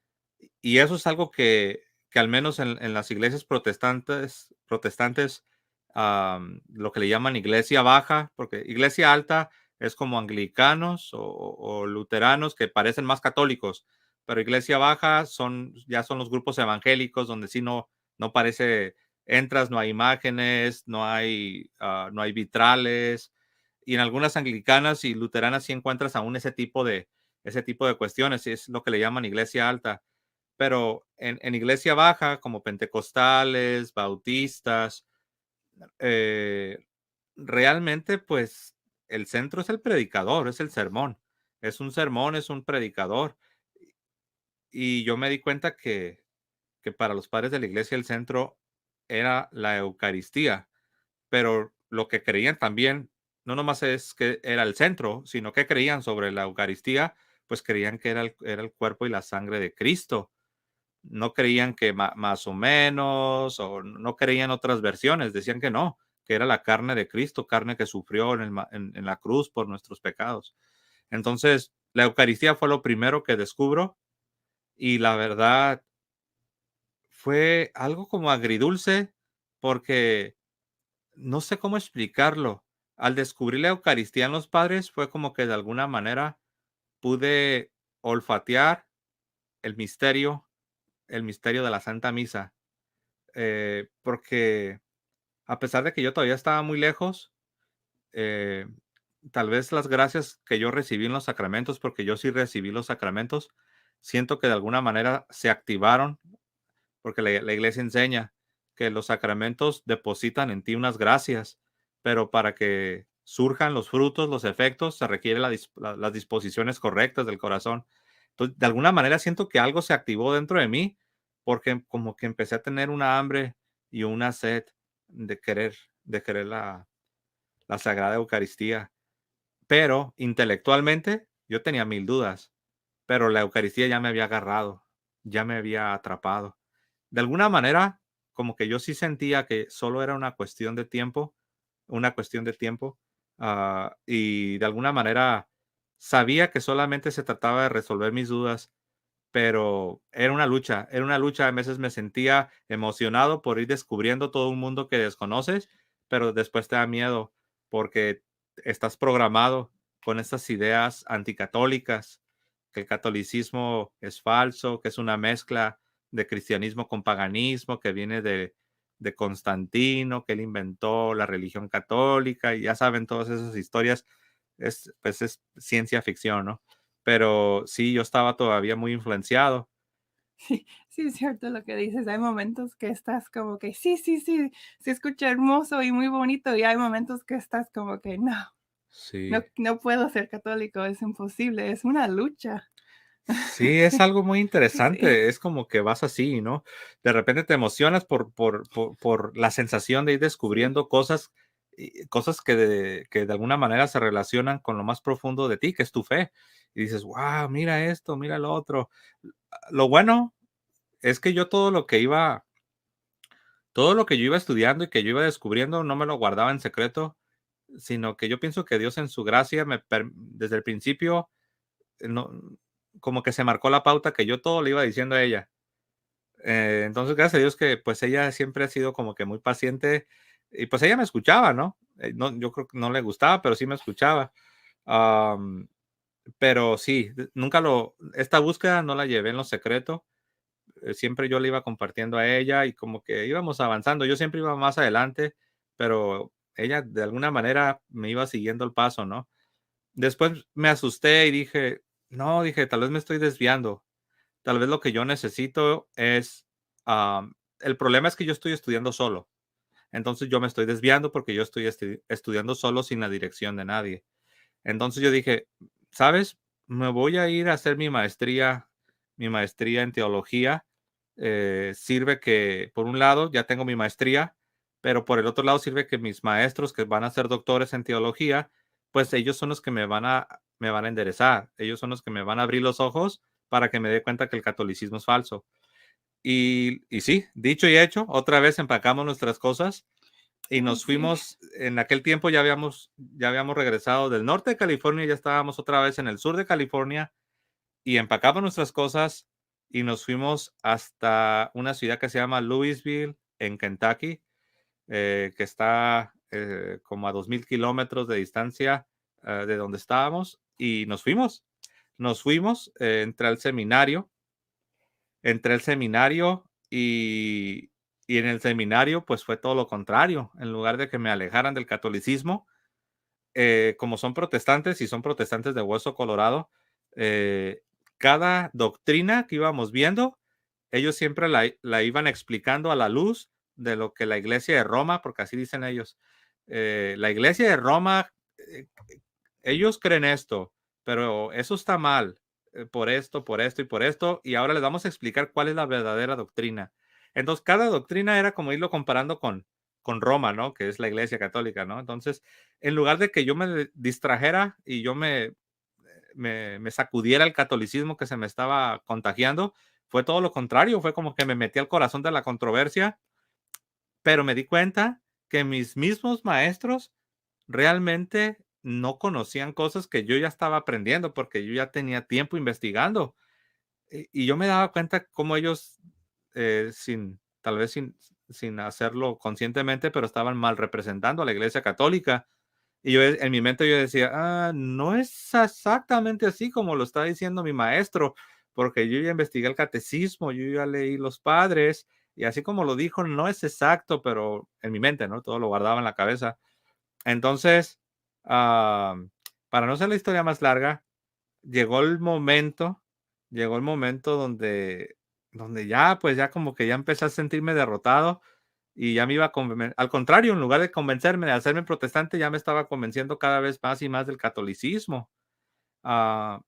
Y eso es algo que al menos en las iglesias protestantes, lo que le llaman iglesia baja, porque iglesia alta es como anglicanos o luteranos que parecen más católicos, pero iglesia baja ya son los grupos evangélicos donde sí no parece, entras, no hay imágenes, no hay vitrales, y en algunas anglicanas y luteranas sí encuentras aún ese tipo de cuestiones, y es lo que le llaman iglesia alta. Pero en iglesia baja, como pentecostales, bautistas, eh, realmente, pues, el centro es el predicador, es el sermón. Es un sermón, es un predicador. Y yo me di cuenta que para los padres de la iglesia el centro era la Eucaristía, pero lo que creían también, no nomás es que era el centro, sino que creían sobre la Eucaristía, pues creían que era el cuerpo y la sangre de Cristo. No creían que más o menos, o no creían otras versiones, decían que no, que era la carne de Cristo, carne que sufrió en la cruz por nuestros pecados. Entonces, la Eucaristía fue lo primero que descubro y la verdad fue algo como agridulce porque no sé cómo explicarlo. Al descubrir la Eucaristía en los padres fue como que de alguna manera pude olfatear el misterio, el misterio de la Santa Misa. Porque a pesar de que yo todavía estaba muy lejos, eh, tal vez las gracias que yo recibí en los sacramentos, porque yo sí recibí los sacramentos, siento que de alguna manera se activaron, porque la iglesia enseña que los sacramentos depositan en ti unas gracias, pero para que surjan los frutos, los efectos, se requiere las disposiciones correctas del corazón. Entonces, de alguna manera siento que algo se activó dentro de mí, porque como que empecé a tener una hambre y una sed de querer, de querer la Sagrada Eucaristía. Pero intelectualmente yo tenía mil dudas, pero la Eucaristía ya me había agarrado, ya me había atrapado. De alguna manera, como que yo sí sentía que solo era una cuestión de tiempo, y de alguna manera sabía que solamente se trataba de resolver mis dudas, pero era una lucha. A veces me sentía emocionado por ir descubriendo todo un mundo que desconoces, pero después te da miedo porque estás programado con estas ideas anticatólicas, que el catolicismo es falso, que es una mezcla de cristianismo con paganismo, que viene de Constantino, que él inventó la religión católica, y ya saben todas esas historias, pues es ciencia ficción, ¿no? Pero sí, yo estaba todavía muy influenciado. Sí, sí, es cierto lo que dices. Hay momentos que estás como que sí, sí, sí, se escucha hermoso y muy bonito, y hay momentos que estás como que no, no, Sí. no puedo ser católico, es imposible, es una lucha. Sí, es algo muy Sí, interesante. Es como que vas así, ¿no? De repente te emocionas por la sensación de ir sí, descubriendo cosas, y cosas que de alguna manera se relacionan con lo más profundo de ti, que es tu fe. Y dices, wow, mira esto, mira lo otro. Lo bueno es que yo todo lo que yo iba estudiando y que yo iba descubriendo, no me lo guardaba en secreto, sino que yo pienso que Dios en su gracia desde el principio, no, como que se marcó la pauta que yo todo le iba diciendo a ella. Entonces, gracias a Dios que pues ella siempre ha sido como que muy paciente y pues ella me escuchaba, ¿no? Yo creo que no le gustaba, pero sí me escuchaba. Am, pero sí, esta búsqueda no la llevé en lo secreto. Siempre yo le iba compartiendo a ella y como que íbamos avanzando. Yo siempre iba más adelante, pero ella de alguna manera me iba siguiendo el paso, ¿no? Después me asusté y dije, no, dije, tal vez me estoy desviando. Tal vez lo que yo necesito es, el problema es que yo estoy estudiando solo. Entonces yo me estoy desviando porque yo estoy estudiando solo sin la dirección de nadie. Entonces yo dije, ¿sabes? Me voy a ir a hacer mi maestría en teología, sirve que, por un lado, ya tengo mi maestría, pero por el otro lado sirve que mis maestros que van a ser doctores en teología, pues ellos son los que me van a enderezar. Ellos son los que me van a abrir los ojos para que me dé cuenta que el catolicismo es falso. Y sí, dicho y hecho, otra vez empacamos nuestras cosas y nos fuimos. En aquel tiempo ya habíamos regresado del norte de California, ya estábamos otra vez en el sur de California y empacamos nuestras cosas y nos fuimos hasta una ciudad que se llama Louisville, en Kentucky, que está como a 2,000 kilómetros de distancia de donde estábamos, y nos fuimos. Entré al seminario y en el seminario pues fue todo lo contrario. En lugar de que me alejaran del catolicismo, como son protestantes y son protestantes de hueso colorado, cada doctrina que íbamos viendo, ellos siempre la iban explicando a la luz de lo que la Iglesia de Roma, porque así dicen ellos, la Iglesia de Roma, ellos creen esto, pero eso está mal, por esto y por esto, y ahora les vamos a explicar cuál es la verdadera doctrina. Entonces, cada doctrina era como irlo comparando con Roma, ¿no? Que es la Iglesia Católica, ¿no? Entonces, en lugar de que yo me distrajera y yo me sacudiera el catolicismo que se me estaba contagiando, fue todo lo contrario. Fue como que me metí al corazón de la controversia, pero me di cuenta que mis mismos maestros realmente no conocían cosas que yo ya estaba aprendiendo, porque yo ya tenía tiempo investigando. Y yo me daba cuenta cómo ellos, tal vez sin hacerlo conscientemente, pero estaban mal representando a la Iglesia Católica. Y yo en mi mente yo decía, no es exactamente así como lo está diciendo mi maestro, porque yo ya investigué el catecismo, yo ya leí los padres, y así como lo dijo, no es exacto, pero en mi mente, ¿no? Todo lo guardaba en la cabeza. Entonces, para no hacer la historia más larga, llegó el momento donde ya, pues ya como que ya empecé a sentirme derrotado y ya me iba al contrario, en lugar de convencerme de hacerme protestante, ya me estaba convenciendo cada vez más y más del catolicismo. Ah,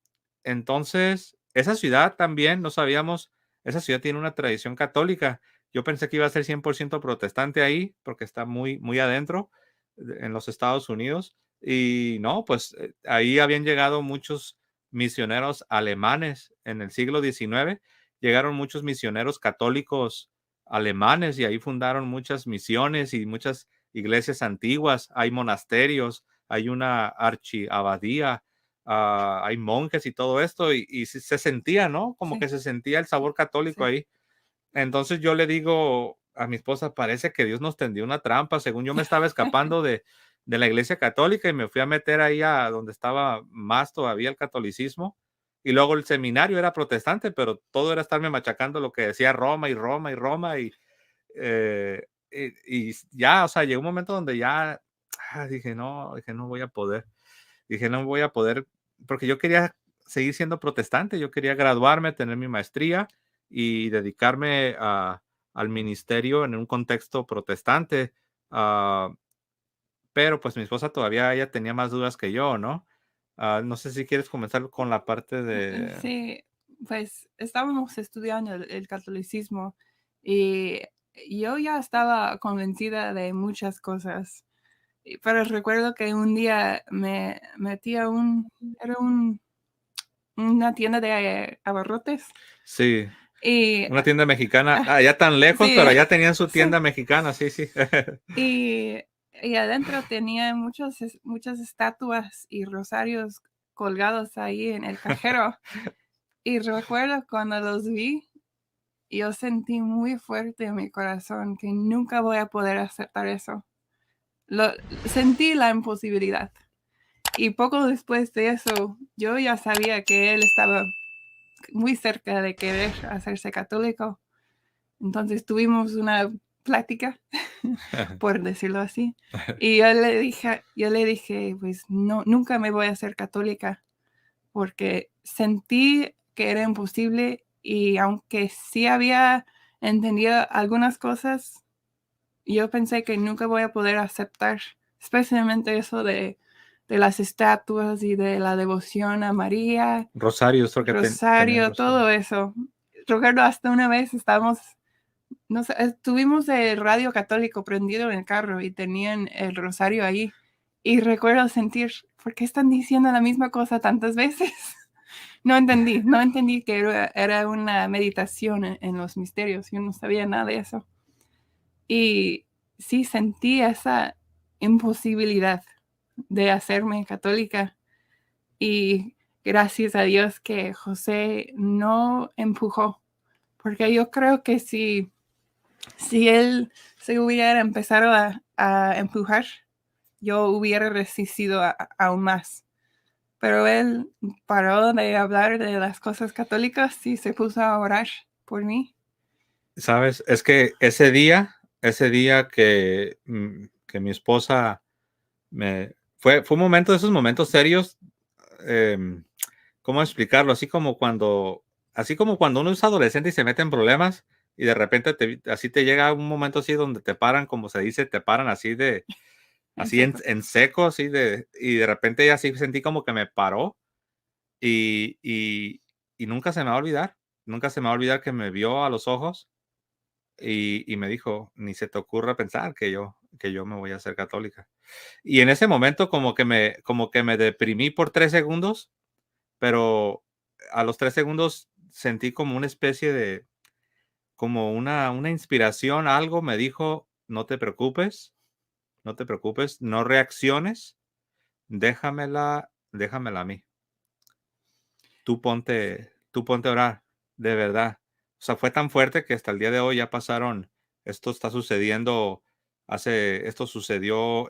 entonces, esa ciudad también, no sabíamos, esa ciudad tiene una tradición católica. Yo pensé que iba a ser 100% protestante ahí, porque está muy, muy adentro en los Estados Unidos. Y no, pues ahí habían llegado muchos misioneros alemanes en el siglo XIX. Llegaron muchos misioneros católicos alemanes y ahí fundaron muchas misiones y muchas iglesias antiguas. Hay monasterios, hay una archiabadía, hay monjes y todo esto, y se sentía, ¿no? Como que se sentía el sabor católico ahí. Entonces yo le digo a mi esposa, parece que Dios nos tendió una trampa. Según yo me estaba escapando de la Iglesia Católica y me fui a meter ahí a donde estaba más todavía el catolicismo. Y luego el seminario era protestante, pero todo era estarme machacando lo que decía Roma y Roma y Roma. Y ya, o sea, llegó un momento donde ya dije, no voy a poder. Dije, no voy a poder, porque yo quería seguir siendo protestante, yo quería graduarme, tener mi maestría y dedicarme al ministerio en un contexto protestante. Pero pues mi esposa todavía ella tenía más dudas que yo, ¿no? No sé si quieres comenzar con la parte de... Sí, pues estábamos estudiando el catolicismo y yo ya estaba convencida de muchas cosas. Pero recuerdo que un día me metí a una tienda de abarrotes. Sí, Y, una tienda mexicana, allá tan lejos, sí, pero allá tenían su tienda sí. mexicana, sí. Y adentro tenía muchas estatuas y rosarios colgados ahí en el cajero. Y recuerdo cuando los vi, yo sentí muy fuerte en mi corazón que nunca voy a poder aceptar eso. Sentí la imposibilidad. Y poco después de eso, yo ya sabía que él estaba muy cerca de querer hacerse católico. Entonces tuvimos una plática, por decirlo así. Y yo le dije, pues no, nunca me voy a hacer católica, porque sentí que era imposible y aunque sí había entendido algunas cosas, yo pensé que nunca voy a poder aceptar, especialmente eso de las estatuas y de la devoción a María, Rosario, Rosario, todo eso. recuerdo hasta una vez no sé, tuvimos el radio católico prendido en el carro y tenían el rosario ahí. Y recuerdo sentir, ¿por qué están diciendo la misma cosa tantas veces? No entendí que era una meditación en los misterios. Yo no sabía nada de eso. Y sí sentí esa imposibilidad de hacerme católica. Y gracias a Dios que José no empujó, porque yo creo que si él se hubiera empezado a empujar, yo hubiera resistido aún más. Pero él paró de hablar de las cosas católicas y se puso a orar por mí. Sabes, es que ese día que mi esposa fue un momento de esos momentos serios, ¿cómo explicarlo? Así como cuando uno es adolescente y se mete en problemas y de repente así te llega un momento así donde te paran, como se dice, te paran así en seco, y de repente ya así sentí como que me paró y, y nunca se me va a olvidar, que me vio a los ojos y me dijo, ni se te ocurra pensar que yo me voy a hacer católica. Y en ese momento como que me deprimí por 3 segundos, pero a los 3 segundos sentí como una especie de, como una inspiración, algo me dijo, no te preocupes, no reacciones, déjamela a mí. Tú ponte a orar, de verdad. O sea, fue tan fuerte que hasta el día de hoy ya pasaron, esto sucedió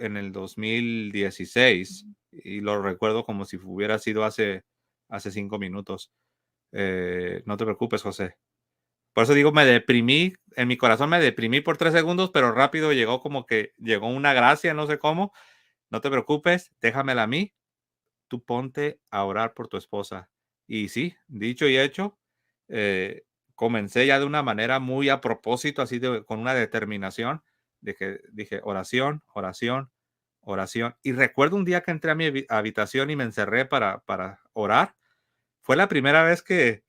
en el 2016 y lo recuerdo como si hubiera sido hace 5 minutos. No te preocupes, José. Por eso digo, me deprimí, en mi corazón me deprimí por 3 segundos, pero rápido llegó una gracia, no sé cómo. No te preocupes, déjamela a mí. Tú ponte a orar por tu esposa. Y sí, dicho y hecho, comencé ya de una manera muy a propósito, con una determinación de que dije oración, oración, oración. Y recuerdo un día que entré a mi habitación y me encerré para orar. Fue la primera vez que,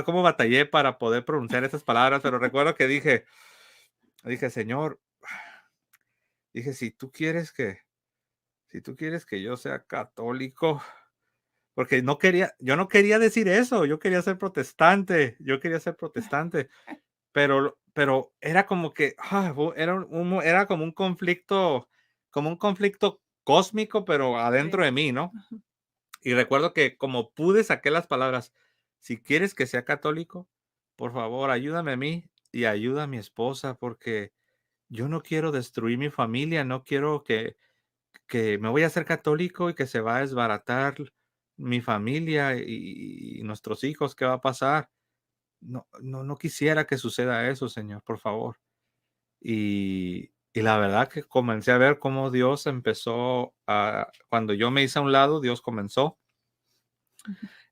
cómo batallé para poder pronunciar esas palabras, pero recuerdo que dije, Señor, dije, si tú quieres que yo sea católico, porque yo no quería decir eso, yo quería ser protestante, pero era como que, era como un conflicto cósmico, pero adentro Sí. de mí, ¿no? Y recuerdo que como pude, saqué las palabras, si quieres que sea católico, por favor, ayúdame a mí y ayuda a mi esposa, porque yo no quiero destruir mi familia, no quiero que me voy a hacer católico y que se va a desbaratar mi familia y nuestros hijos, ¿qué va a pasar? No, no, no quisiera que suceda eso, Señor, por favor. Y la verdad que comencé a ver cómo Dios cuando yo me hice a un lado, Dios comenzó.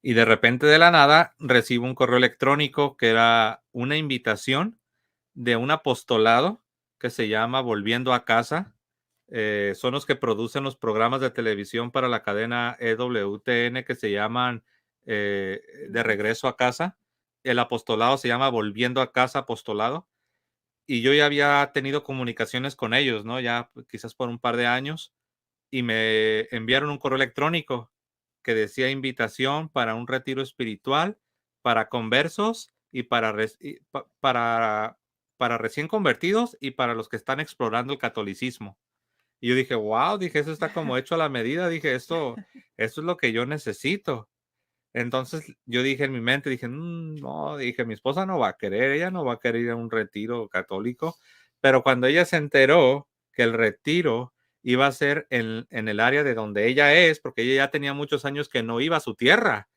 Y de repente de la nada recibo un correo electrónico que era una invitación de un apostolado que se llama Volviendo a Casa. Son los que producen los programas de televisión para la cadena EWTN que se llaman De Regreso a Casa. El apostolado se llama Volviendo a Casa Apostolado. Y yo ya había tenido comunicaciones con ellos, ¿no? Ya quizás por un par de años. Y me enviaron un correo electrónico que decía invitación para un retiro espiritual, para conversos y para recién convertidos y para los que están explorando el catolicismo. Y yo dije, wow, dije, eso está como hecho a la medida, dije, esto es lo que yo necesito. Entonces yo dije en mi mente, dije, no, dije, mi esposa no va a querer, ella no va a querer ir a un retiro católico, pero cuando ella se enteró que el retiro iba a ser en el área de donde ella es, porque ella ya tenía muchos años que no iba a su tierra.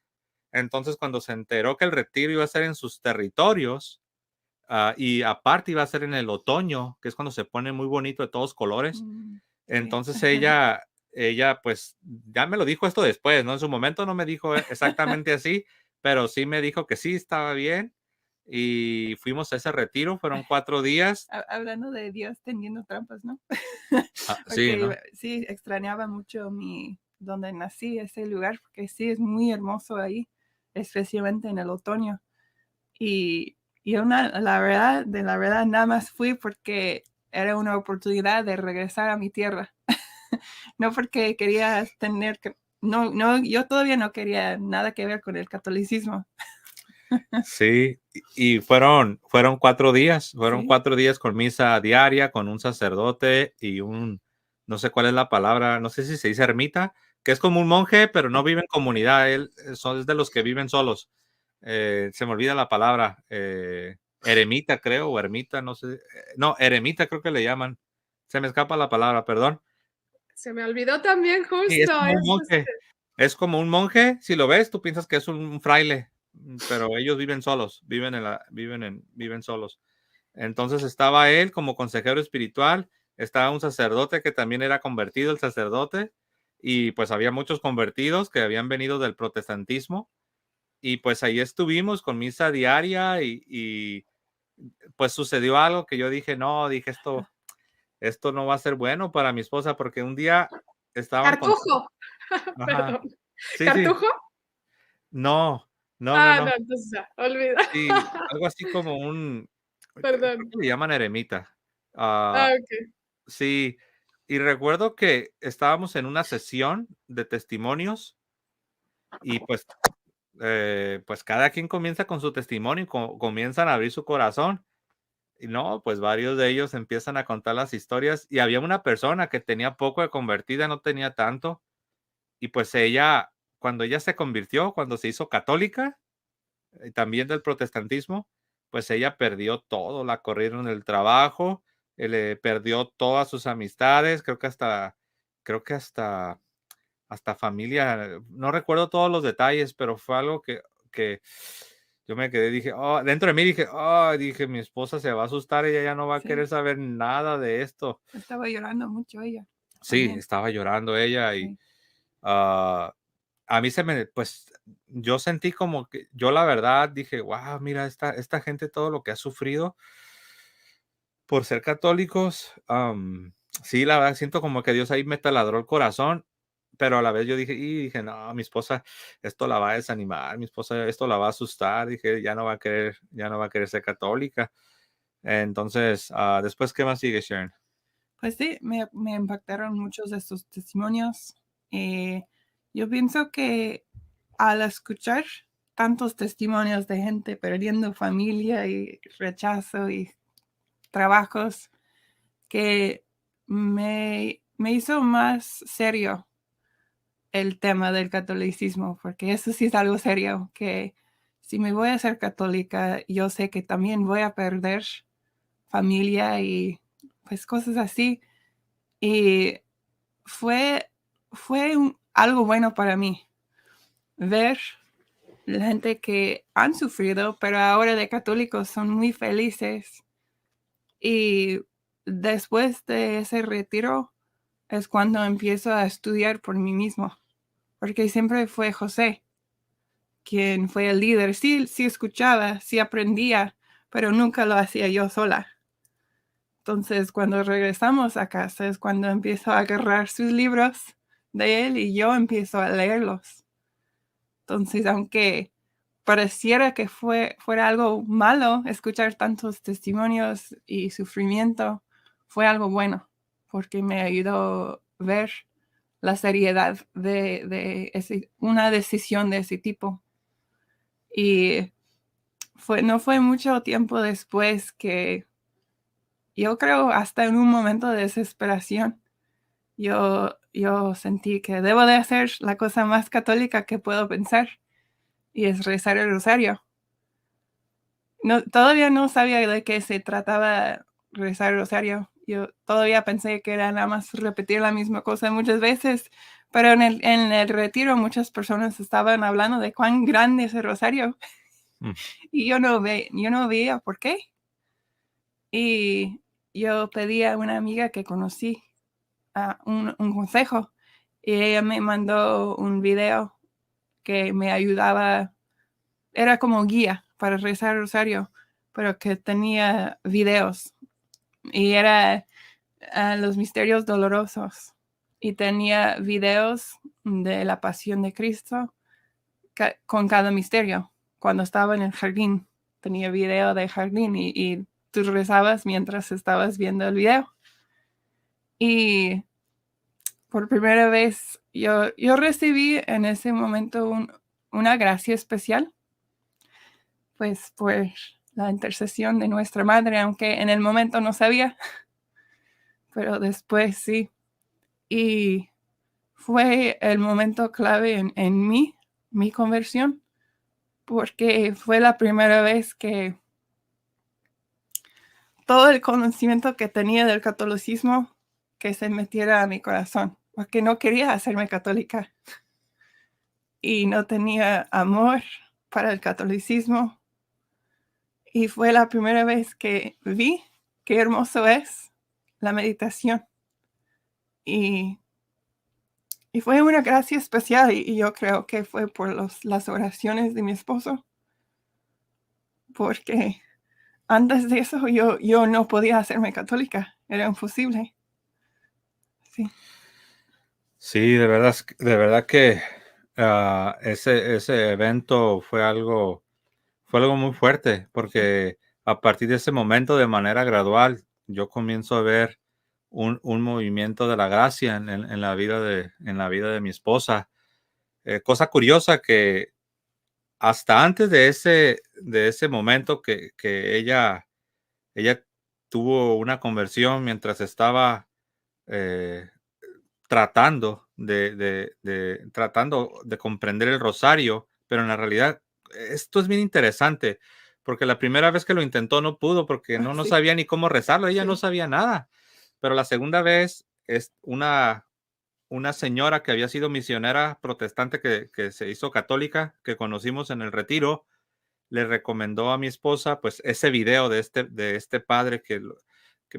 Entonces cuando se enteró que el retiro iba a ser en sus territorios, y aparte iba a ser en el otoño, que es cuando se pone muy bonito de todos colores. Sí. Entonces ella pues ya me lo dijo esto después, ¿no? En su momento no me dijo exactamente así, pero sí me dijo que sí estaba bien y fuimos a ese retiro, fueron 4 días. Hablando de Dios tendiendo trampas, ¿no? Sí, ¿no? Porque sí, extrañaba mucho donde nací, ese lugar, porque sí es muy hermoso ahí, especialmente en el otoño. Y yo la verdad, nada más fui porque era una oportunidad de regresar a mi tierra. No porque quería tener que, no, yo todavía no quería nada que ver con el catolicismo. Sí, y fueron 4 días, Sí. 4 días con misa diaria, con un sacerdote y no sé cuál es la palabra, no sé si se dice ermita, que es como un monje, pero no vive en comunidad, él es de los que viven solos. Se me olvida la palabra, eremita creo, o ermita, no sé, no, eremita creo que le llaman, se me escapa la palabra, perdón. Se me olvidó también Sí, es justo. como un monje. Es como un monje, si lo ves, tú piensas que es un fraile, pero ellos viven solos, viven solos. Entonces estaba él como consejero espiritual, estaba un sacerdote que también era convertido, el sacerdote, y pues había muchos convertidos que habían venido del protestantismo, y pues ahí estuvimos con misa diaria y pues sucedió algo que yo dije, no, dije esto no va a ser bueno para mi esposa, porque un día estaban con... Cartujo. Ajá. Perdón. Sí, sí. ¿Cartujo? No, no, no, Ah, no. no, entonces ya, olvida. Sí, algo así como creo Perdón. que le llaman eremita. Ah, Ah, ok. sí, y recuerdo que estábamos en una sesión de testimonios y pues cada quien comienza con su testimonio y comienzan a abrir su corazón. Y no, pues varios de ellos empiezan a contar las historias y había una persona que tenía poco de convertida, no tenía tanto. Y pues cuando ella se convirtió, cuando se hizo católica, también del protestantismo, pues ella perdió todo, la corrieron del trabajo, le perdió todas sus amistades, creo que hasta familia, no recuerdo todos los detalles, pero fue algo que yo me quedé, dije, oh, dentro de mí dije, mi esposa se va a asustar, ella ya no va a Sí, querer saber nada de esto. estaba llorando mucho ella Sí, también. estaba llorando ella y Sí, ah, a mí pues yo sentí como que yo la verdad dije, wow, mira, esta gente todo lo que ha sufrido por ser católicos, sí, la verdad siento como que Dios ahí me taladró el corazón, pero a la vez yo dije, no, mi esposa, esto la va a desanimar, mi esposa, esto la va a asustar, dije, ya no va a querer ser católica. Entonces, después, ¿qué más sigue, Sharon? pues sí, me impactaron muchos de sus testimonios. Yo pienso que al escuchar tantos testimonios de gente perdiendo familia y rechazo y trabajos, que me hizo más serio el tema del catolicismo, porque eso sí es algo serio, que si me voy a ser católica, yo sé que también voy a perder familia y pues cosas así. Y fue, algo bueno para mí ver la gente que han sufrido, pero ahora de católicos son muy felices. Y después de ese retiro es cuando empiezo a estudiar por mí mismo, porque siempre fue José quien fue el líder. Sí, sí escuchaba, sí aprendía, pero nunca lo hacía yo sola. Entonces, cuando regresamos a casa es cuando empiezo a agarrar sus libros de él y yo empiezo a leerlos. Entonces, aunque pareciera que fuera algo malo escuchar tantos testimonios y sufrimiento, fue algo bueno, porque me ayudó a ver la seriedad de una decisión de ese tipo. Y no fue mucho tiempo después que yo creo hasta en un momento de desesperación, yo sentí que debo de hacer la cosa más católica que puedo pensar y es rezar el rosario. No, todavía no sabía de qué se trataba rezar el rosario. Yo todavía pensé que era nada más repetir la misma cosa muchas veces, pero en el retiro muchas personas estaban hablando de cuán grande es el rosario Mm. y yo no veía por qué. Y yo pedí a una amiga que conocí un consejo y ella me mandó un video que me ayudaba, era como guía para rezar el rosario, pero que tenía videos y era los misterios dolorosos y tenía videos de la pasión de Cristo con cada misterio cuando estaba en el jardín tenía video de jardín y tú rezabas mientras estabas viendo el video. Y por primera vez yo recibí en ese momento una gracia especial, pues por la intercesión de nuestra madre, aunque en el momento no sabía, pero después sí. Y fue el momento clave en mi conversión, porque fue la primera vez que todo el conocimiento que tenía del catolicismo que se metiera a mi corazón, porque no quería hacerme católica y no tenía amor para el catolicismo. Y fue la primera vez que vi qué hermoso es la meditación. Y fue una gracia especial y yo creo que fue por las oraciones de mi esposo, porque antes de eso yo no podía hacerme católica, era imposible. Sí. Sí, de verdad que ese evento fue algo muy fuerte, porque a partir de ese momento, de manera gradual, yo comienzo a ver un movimiento de la gracia en la vida de mi esposa. Cosa curiosa que hasta antes de ese momento que ella tuvo una conversión mientras estaba eh, tratando de comprender el rosario, pero en la realidad esto es bien interesante, porque la primera vez que lo intentó no pudo, porque no Sí. sabía ni cómo rezarlo, ella no Sí. sabía nada, pero la segunda vez es una señora que había sido misionera protestante que se hizo católica, que conocimos en el retiro, le recomendó a mi esposa pues ese video de este padre que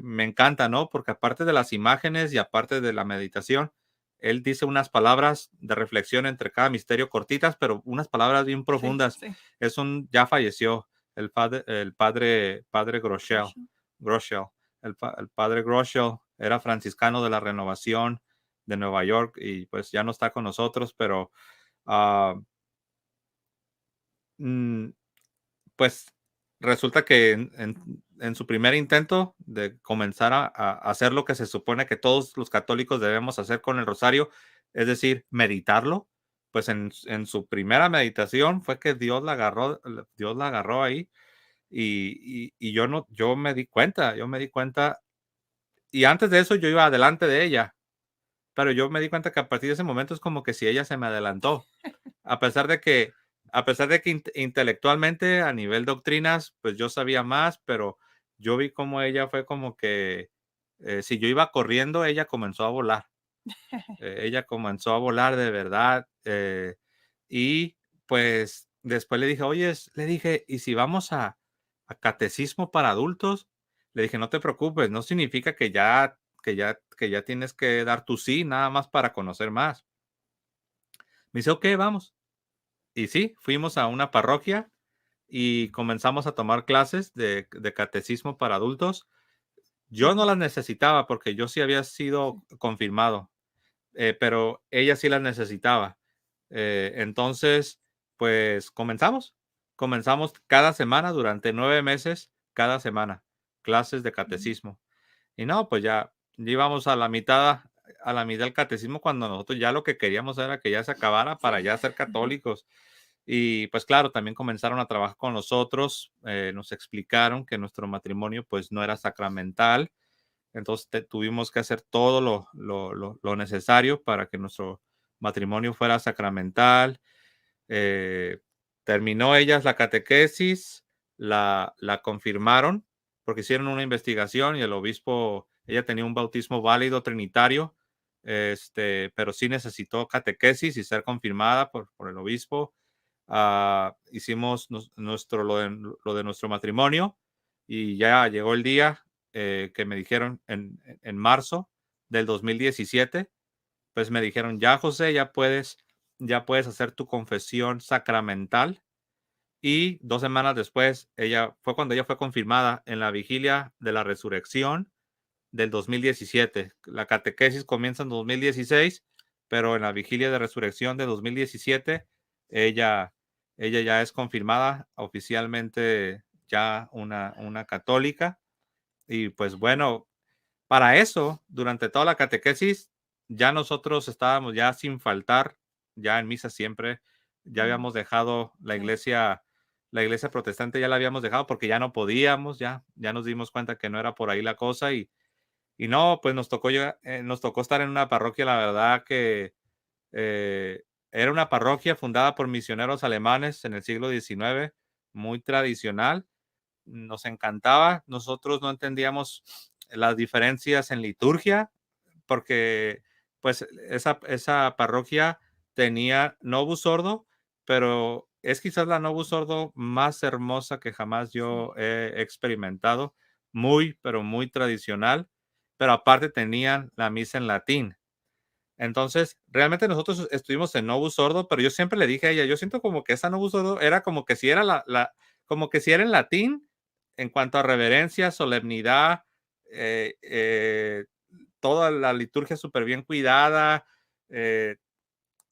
me encanta, ¿no? Porque aparte de las imágenes y aparte de la meditación, él dice unas palabras de reflexión entre cada misterio cortitas, pero unas palabras bien profundas. Sí. Ya falleció padre Groeschel. El padre Groeschel era franciscano de la Renovación de Nueva York y pues ya no está con nosotros, pero pues resulta que en su primer intento de comenzar a hacer lo que se supone que todos los católicos debemos hacer con el rosario, es decir, meditarlo, pues en su primera meditación fue que Dios la agarró ahí y yo me di cuenta, y antes de eso yo iba adelante de ella, pero yo me di cuenta que a partir de ese momento es como que si ella se me adelantó, a pesar de que, intelectualmente, a nivel doctrinas, pues yo sabía más, pero yo vi como ella fue como que si yo iba corriendo, ella comenzó a volar. Ella comenzó a volar de verdad. Y pues después le dije, oye, le dije, ¿y si vamos a catecismo para adultos? Le dije, no te preocupes, no significa que ya tienes que dar tu sí, nada más para conocer más. Me dice, ok, vamos. Y sí, fuimos a una parroquia y comenzamos a tomar clases de catecismo para adultos. Yo no las necesitaba porque yo sí había sido confirmado, pero ella sí las necesitaba. Entonces, pues comenzamos cada semana durante 9 meses, cada semana, clases de catecismo. Y no, pues ya íbamos a la mitad del catecismo cuando nosotros ya lo que queríamos era que ya se acabara para ya ser católicos. Y pues claro, también comenzaron a trabajar con nosotros, nos explicaron que nuestro matrimonio pues no era sacramental, entonces tuvimos que hacer todo lo necesario para que nuestro matrimonio fuera sacramental. Terminó ellas la catequesis, la confirmaron porque hicieron una investigación y el obispo, ella tenía un bautismo válido trinitario, pero sí necesitó catequesis y ser confirmada por el obispo. Hicimos lo de nuestro matrimonio y ya llegó el día que me dijeron en marzo del 2017, pues me dijeron, ya José, ya puedes hacer tu confesión sacramental. Y 2 semanas después, fue cuando ella fue confirmada en la vigilia de la resurrección del 2017. La catequesis comienza en 2016, pero en la vigilia de resurrección de 2017, ella ya es confirmada oficialmente ya una católica. Y pues bueno, para eso, durante toda la catequesis, ya nosotros estábamos ya sin faltar, ya en misa siempre, ya habíamos dejado Sí. la iglesia protestante ya la habíamos dejado porque ya no podíamos, ya nos dimos cuenta que no era por ahí la cosa y no, pues nos tocó estar en una parroquia, la verdad que era una parroquia fundada por misioneros alemanes en el siglo XIX, muy tradicional, nos encantaba, nosotros no entendíamos las diferencias en liturgia, porque pues esa parroquia tenía Novus Ordo, pero es quizás la Novus Ordo más hermosa que jamás yo he experimentado, muy, pero muy tradicional, pero aparte tenían la misa en latín. Entonces, realmente nosotros estuvimos en Novus Ordo, pero yo siempre le dije a ella, yo siento como que esa Novus Ordo era como que si era como que si era en latín en cuanto a reverencia, solemnidad, eh, eh, toda la liturgia súper bien cuidada, eh,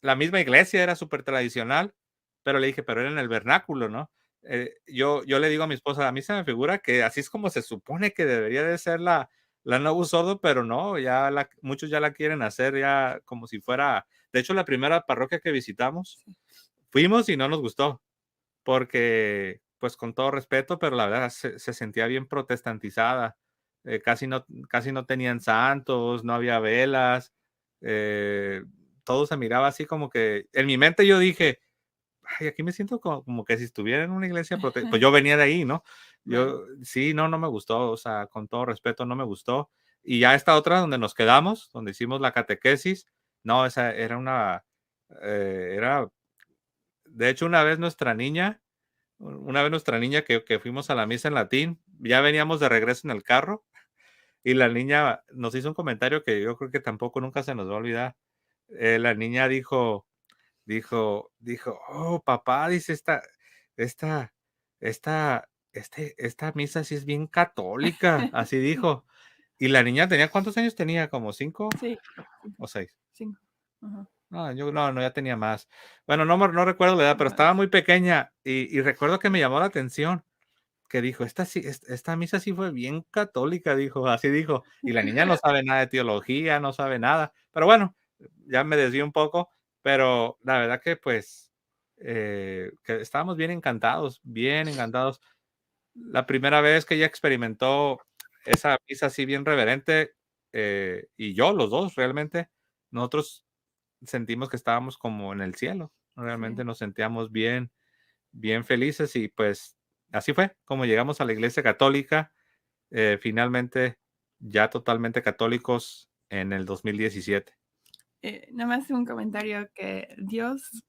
la misma iglesia era súper tradicional, pero le dije, pero era en el vernáculo, ¿no? Yo le digo a mi esposa, a mí se me figura que así es como se supone que debería de ser la Novus Ordo, pero no, muchos ya la quieren hacer ya como si fuera, de hecho la primera parroquia que visitamos, fuimos y no nos gustó, porque pues con todo respeto, pero la verdad se sentía bien protestantizada, casi no tenían santos, no había velas, eh, todo se miraba así como que, en mi mente yo dije, ay, aquí me siento como que si estuviera en una iglesia protestante, pues yo venía de ahí, ¿no? Right. Sí, no me gustó, o sea, con todo respeto, no me gustó. Y ya esta otra donde nos quedamos, donde hicimos la catequesis, no, esa era, de hecho, una vez nuestra niña que fuimos a la misa en latín, ya veníamos de regreso en el carro y la niña nos hizo un comentario que yo creo que tampoco nunca se nos va a olvidar. La niña dijo, oh, papá, dice esta, esta misa sí es bien católica, así Sí, dijo. Y la niña tenía, ¿cuántos años tenía? ¿Como 5 sí, o 6? 5. Ajá. No, yo no, ya tenía más. Bueno, no recuerdo la edad, pero Ajá. estaba muy pequeña y recuerdo que me llamó la atención que dijo, esta misa sí fue bien católica, dijo, así dijo. Y la niña no sabe nada de teología, no sabe nada. Pero bueno, ya me desvío un poco, pero la verdad que pues que estábamos bien encantados, bien encantados. La primera vez que ella experimentó esa misa así bien reverente, y yo, los dos, realmente, nosotros sentimos que estábamos como en el cielo. Realmente Sí. nos sentíamos bien, bien felices y pues así fue como llegamos a la iglesia católica, finalmente ya totalmente católicos en el 2017. Nada más un comentario que Dios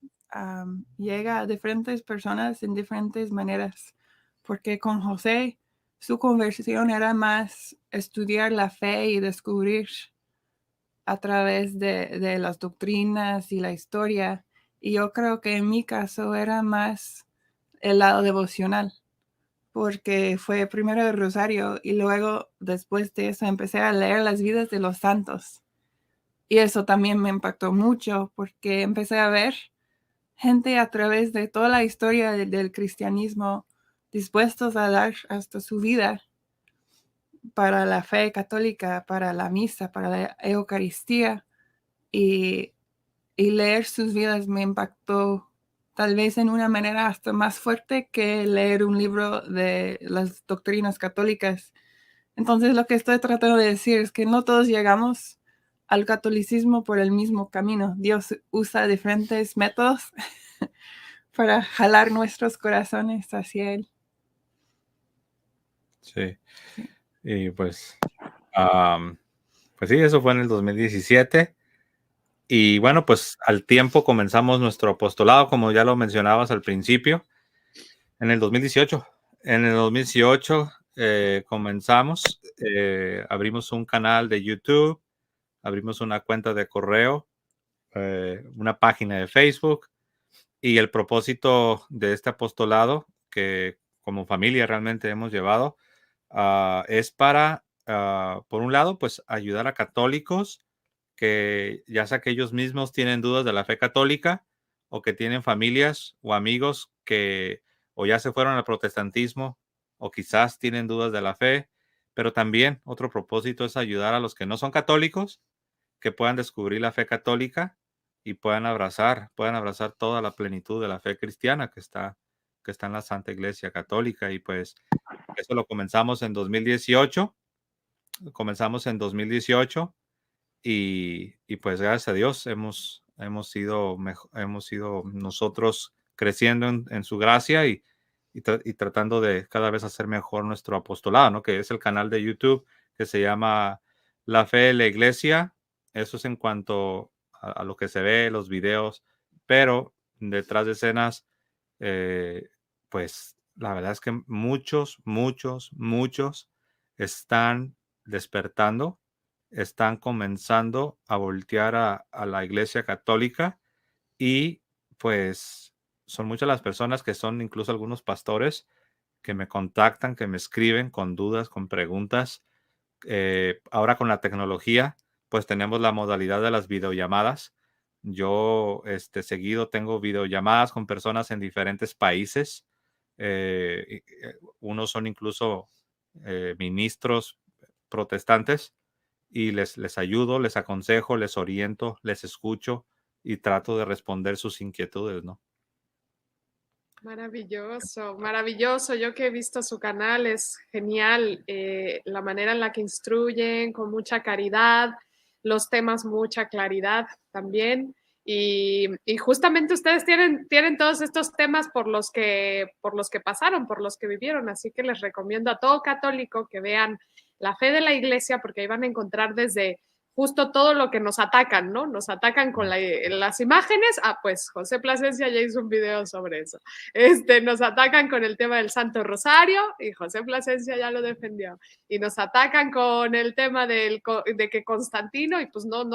llega a diferentes personas en diferentes maneras, porque con José su conversión era más estudiar la fe y descubrir a través de las doctrinas y la historia. Y yo creo que en mi caso era más el lado devocional, porque fue primero el rosario y luego después de eso empecé a leer las vidas de los santos. Y eso también me impactó mucho porque empecé a ver gente a través de toda la historia del cristianismo dispuestos a dar hasta su vida para la fe católica, para la misa, para la Eucaristía. Y, y leer sus vidas me impactó tal vez en una manera hasta más fuerte que leer un libro de las doctrinas católicas. Entonces lo que estoy tratando de decir es que no todos llegamos al catolicismo por el mismo camino. Dios usa diferentes métodos para jalar nuestros corazones hacia Él. Sí, Sí. y pues sí, eso fue en el 2017. Y bueno, pues al tiempo comenzamos nuestro apostolado, como ya lo mencionabas al principio, en el 2018. En el 2018 comenzamos, abrimos un canal de YouTube, abrimos una cuenta de correo, una página de Facebook y el propósito de este apostolado que como familia realmente hemos llevado es para, por un lado, pues ayudar a católicos que ya sea que ellos mismos tienen dudas de la fe católica o que tienen familias o amigos que o ya se fueron al protestantismo o quizás tienen dudas de la fe, pero también otro propósito es ayudar a los que no son católicos, que puedan descubrir la fe católica y puedan abrazar toda la plenitud de la fe cristiana que está en la Santa Iglesia Católica. Y pues eso lo comenzamos en 2018. Y pues gracias a Dios hemos ido nosotros creciendo en su gracia y tratando de cada vez hacer mejor nuestro apostolado, ¿no? Que es el canal de YouTube que se llama La Fe de la Iglesia. Eso es en cuanto a lo que se ve, los videos, pero detrás de escenas, pues la verdad es que muchos están despertando, están comenzando a voltear a la Iglesia Católica y pues son muchas las personas que son incluso algunos pastores que me contactan, que me escriben con dudas, con preguntas. Ahora con la tecnología, pues tenemos la modalidad de las videollamadas. Yo seguido tengo videollamadas con personas en diferentes países. Unos son incluso ministros protestantes y les ayudo, les aconsejo, les oriento, les escucho y trato de responder sus inquietudes, ¿no? Maravilloso, maravilloso. Yo que he visto su canal, es genial la manera en la que instruyen, con mucha caridad, los temas, mucha claridad también. Y justamente ustedes tienen todos estos temas por los que pasaron, por los que vivieron. Así que les recomiendo a todo católico que vean la fe de la iglesia, porque ahí van a encontrar desde justo todo lo que nos atacan, ¿no? Nos atacan con las imágenes. Ah, pues José Plasencia ya hizo un video sobre eso. Nos atacan con el tema del Santo Rosario y José Plasencia ya lo defendió. Y nos atacan con el tema de que Constantino, y pues no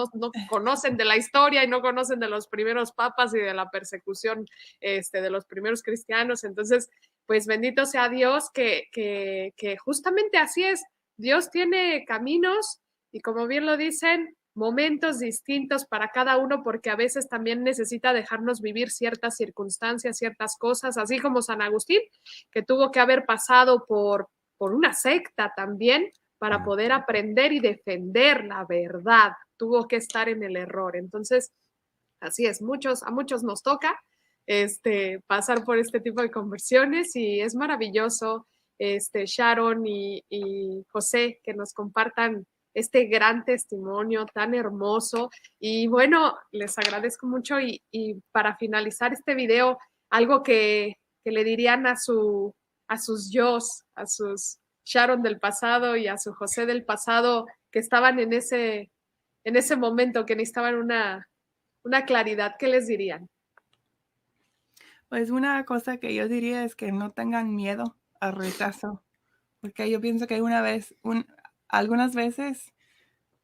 conocen de la historia y no conocen de los primeros papas y de la persecución de los primeros cristianos. Entonces, pues bendito sea Dios que justamente así es. Dios tiene caminos y como bien lo dicen, momentos distintos para cada uno, porque a veces también necesita dejarnos vivir ciertas circunstancias, ciertas cosas, así como San Agustín, que tuvo que haber pasado por una secta también para poder aprender y defender la verdad. Tuvo que estar en el error. Entonces, así es, a muchos nos toca pasar por este tipo de conversiones y es maravilloso, Sharon y José, que nos compartan este gran testimonio tan hermoso. Y bueno, les agradezco mucho y para finalizar este video, algo que le dirían a sus yos, a sus Sharon del pasado y a su José del pasado, que estaban en ese momento, que necesitaban una claridad, ¿qué les dirían? Pues una cosa que yo diría es que no tengan miedo al rechazo, porque yo pienso que algunas veces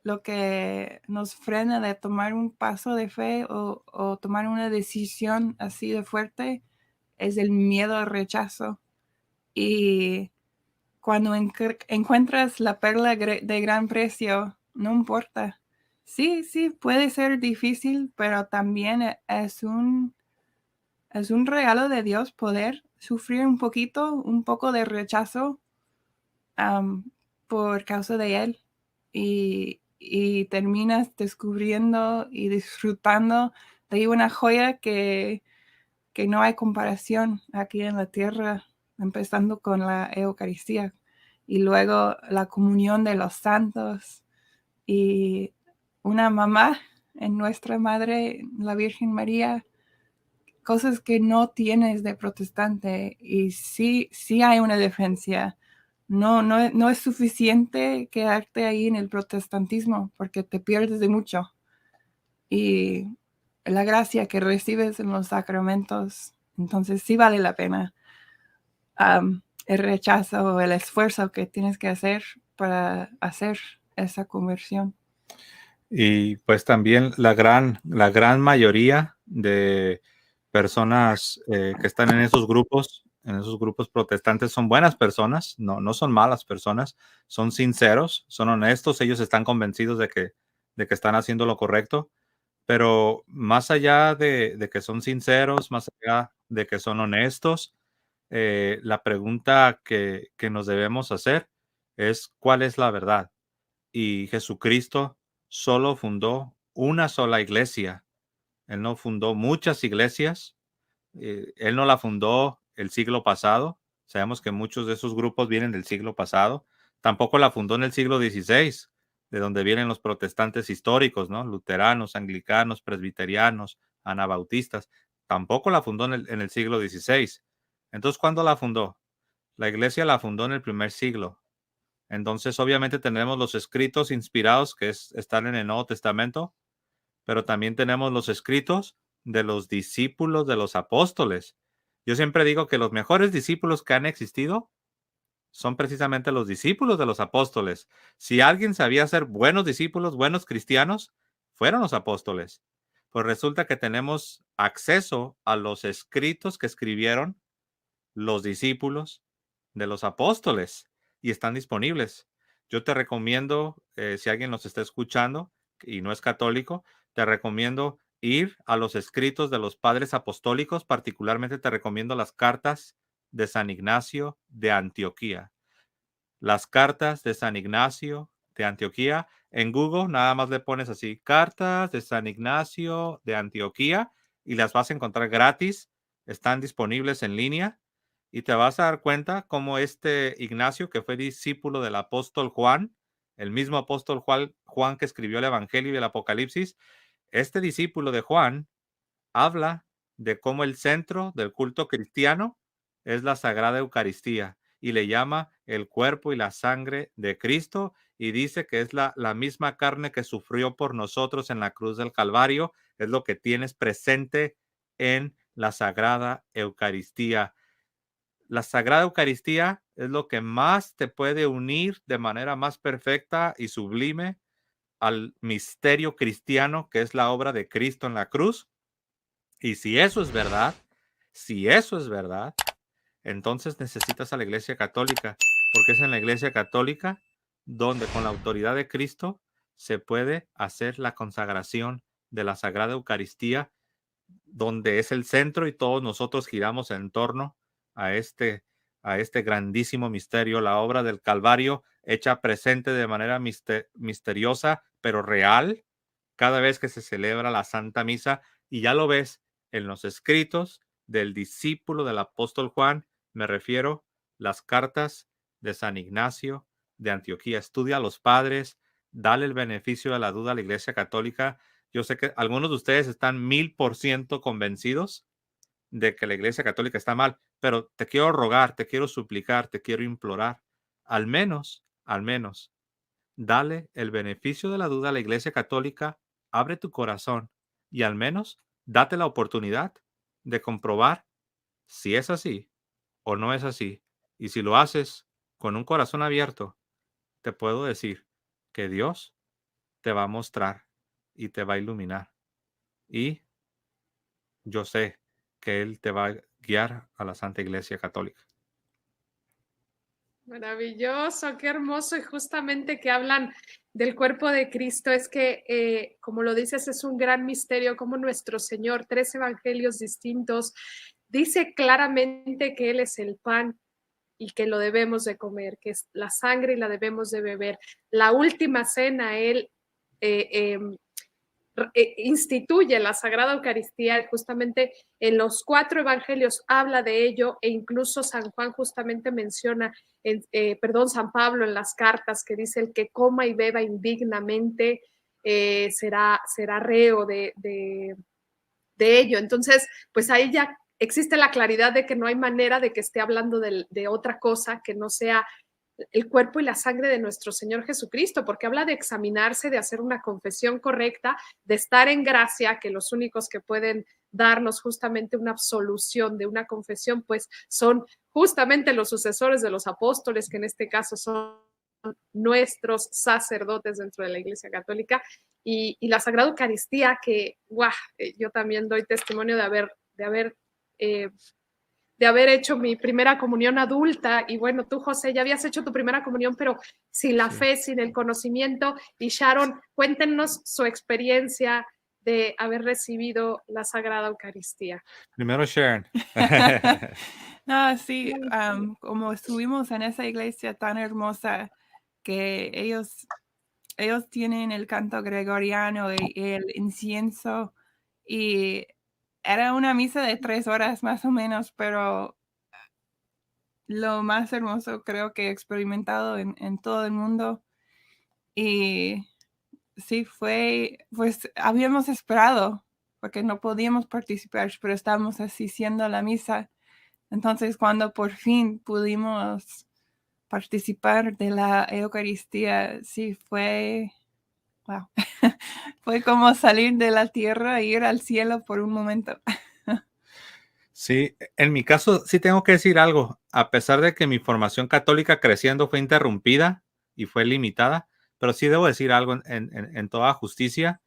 lo que nos frena de tomar un paso de fe o tomar una decisión así de fuerte es el miedo al rechazo. Y cuando encuentras la perla de gran precio, no importa. Sí, puede ser difícil, pero también es un regalo de Dios poder sufrir un poco de rechazo por causa de Él. Y terminas descubriendo y disfrutando de una joya que no hay comparación aquí en la tierra, empezando con la Eucaristía y luego la comunión de los santos y una mamá en nuestra Madre, la Virgen María, cosas que no tienes de protestante. Y sí hay una diferencia. No es suficiente quedarte ahí en el protestantismo porque te pierdes de mucho. Y la gracia que recibes en los sacramentos, entonces sí vale la pena el rechazo o el esfuerzo que tienes que hacer para hacer esa conversión. Y pues también la gran mayoría de personas que están en esos grupos protestantes son buenas personas, no son malas personas, son sinceros, son honestos, ellos están convencidos de que están haciendo lo correcto, pero más allá de que son sinceros, más allá de que son honestos, la pregunta que nos debemos hacer es ¿cuál es la verdad? Y Jesucristo solo fundó una sola iglesia. Él no fundó muchas iglesias. Él no la fundó el siglo pasado. Sabemos que muchos de esos grupos vienen del siglo pasado. Tampoco la fundó en el siglo XVI, de donde vienen los protestantes históricos, ¿no? Luteranos, anglicanos, presbiterianos, anabautistas. Tampoco la fundó en el siglo XVI. Entonces, ¿cuándo la fundó? La iglesia la fundó en el primer siglo. Entonces, obviamente tenemos los escritos inspirados que están en el Nuevo Testamento, pero también tenemos los escritos de los discípulos de los apóstoles. Yo siempre digo que los mejores discípulos que han existido son precisamente los discípulos de los apóstoles. Si alguien sabía ser buenos discípulos, buenos cristianos, fueron los apóstoles. Pues resulta que tenemos acceso a los escritos que escribieron los discípulos de los apóstoles y están disponibles. Yo te recomiendo, si alguien nos está escuchando y no es católico, te recomiendo ir a los escritos de los padres apostólicos, particularmente te recomiendo las cartas de San Ignacio de Antioquía. Las cartas de San Ignacio de Antioquía. En Google nada más le pones así, cartas de San Ignacio de Antioquía, y las vas a encontrar gratis. Están disponibles en línea y te vas a dar cuenta cómo este Ignacio, que fue discípulo del apóstol Juan, el mismo apóstol Juan que escribió el Evangelio y el Apocalipsis, este discípulo de Juan habla de cómo el centro del culto cristiano es la Sagrada Eucaristía y le llama el cuerpo y la sangre de Cristo y dice que es la misma carne que sufrió por nosotros en la cruz del Calvario, es lo que tienes presente en la Sagrada Eucaristía. La Sagrada Eucaristía es lo que más te puede unir de manera más perfecta y sublime al misterio cristiano, que es la obra de Cristo en la cruz. Y si eso es verdad, entonces necesitas a la Iglesia Católica, porque es en la Iglesia Católica donde con la autoridad de Cristo se puede hacer la consagración de la Sagrada Eucaristía, donde es el centro y todos nosotros giramos en torno a este grandísimo misterio, la obra del Calvario hecha presente de manera misteriosa, pero real, cada vez que se celebra la Santa Misa, y ya lo ves en los escritos del discípulo del apóstol Juan, me refiero las cartas de San Ignacio de Antioquía. Estudia a los padres, dale el beneficio de la duda a la Iglesia Católica. Yo sé que algunos de ustedes están 1000% convencidos de que la Iglesia Católica está mal, pero te quiero rogar, te quiero suplicar, te quiero implorar, al menos, dale el beneficio de la duda a la Iglesia Católica, abre tu corazón y al menos date la oportunidad de comprobar si es así o no es así. Y si lo haces con un corazón abierto, te puedo decir que Dios te va a mostrar y te va a iluminar. Y yo sé que Él te va a guiar a la Santa Iglesia Católica. Maravilloso, qué hermoso. Y justamente que hablan del cuerpo de Cristo, es que, como lo dices, es un gran misterio, como nuestro Señor, 3 evangelios distintos, dice claramente que Él es el pan y que lo debemos de comer, que es la sangre y la debemos de beber. La última cena, Él instituye la Sagrada Eucaristía, justamente en los 4 evangelios habla de ello, e incluso San Juan justamente menciona, San Pablo en las cartas, que dice: el que coma y beba indignamente será reo de ello. Entonces, pues ahí ya existe la claridad de que no hay manera de que esté hablando de otra cosa que no sea el cuerpo y la sangre de nuestro Señor Jesucristo, porque habla de examinarse, de hacer una confesión correcta, de estar en gracia, que los únicos que pueden darnos justamente una absolución de una confesión, pues son justamente los sucesores de los apóstoles, que en este caso son nuestros sacerdotes dentro de la Iglesia Católica, y la Sagrada Eucaristía, que yo también doy testimonio de haber hecho mi primera comunión adulta. Y bueno, tú, José, ya habías hecho tu primera comunión, pero sin la fe, sin el conocimiento. Y Sharon, cuéntenos su experiencia de haber recibido la Sagrada Eucaristía. Primero, Sharon. Sí, como estuvimos en esa iglesia tan hermosa que ellos tienen el canto gregoriano y el incienso y era una misa de 3 horas más o menos, pero lo más hermoso creo que he experimentado en todo el mundo. Y sí, pues habíamos esperado porque no podíamos participar, pero estábamos asistiendo la misa. Entonces, cuando por fin pudimos participar de la Eucaristía, sí fue, wow, fue como salir de la tierra e ir al cielo por un momento. Sí, en mi caso sí tengo que decir algo. A pesar de que mi formación católica creciendo fue interrumpida y fue limitada, pero sí debo decir algo en toda justicia,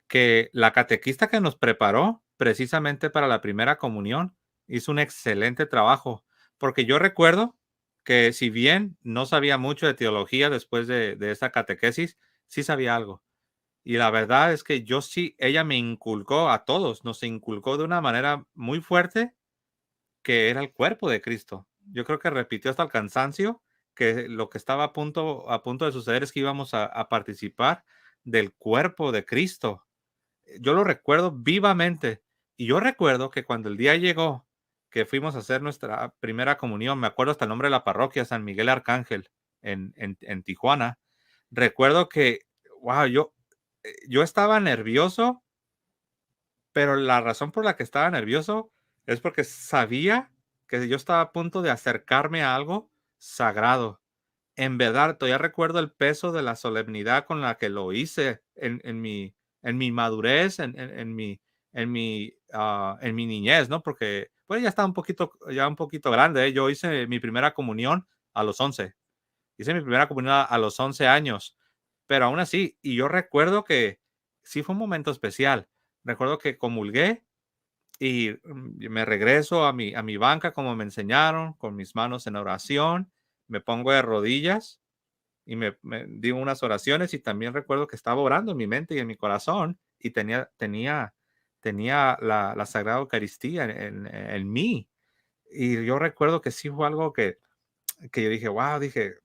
que la catequista que nos preparó precisamente para la primera comunión hizo un excelente trabajo, porque yo recuerdo que si bien no sabía mucho de teología después de esa catequesis, sí sabía algo. Y la verdad es que yo sí, ella me inculcó a todos, nos inculcó de una manera muy fuerte que era el cuerpo de Cristo. Yo creo que repitió hasta el cansancio que lo que estaba a punto de suceder es que íbamos a participar del cuerpo de Cristo. Yo lo recuerdo vivamente. Y yo recuerdo que cuando el día llegó, que fuimos a hacer nuestra primera comunión, me acuerdo hasta el nombre de la parroquia, San Miguel Arcángel, en Tijuana. Recuerdo que, wow, yo estaba nervioso, pero la razón por la que estaba nervioso es porque sabía que yo estaba a punto de acercarme a algo sagrado. En verdad, todavía recuerdo el peso de la solemnidad con la que lo hice en mi madurez, en mi niñez, ¿no? Porque, pues, ya estaba un poquito grande, ¿eh? Yo hice mi primera comunión a los 11. Hice mi primera comunión a los 11 años, pero aún así, y yo recuerdo que sí fue un momento especial. Recuerdo que comulgué y me regreso a mi banca como me enseñaron, con mis manos en oración, me pongo de rodillas y me digo unas oraciones y también recuerdo que estaba orando en mi mente y en mi corazón y tenía la Sagrada Eucaristía en mí. Y yo recuerdo que sí fue algo que yo dije, wow, dije,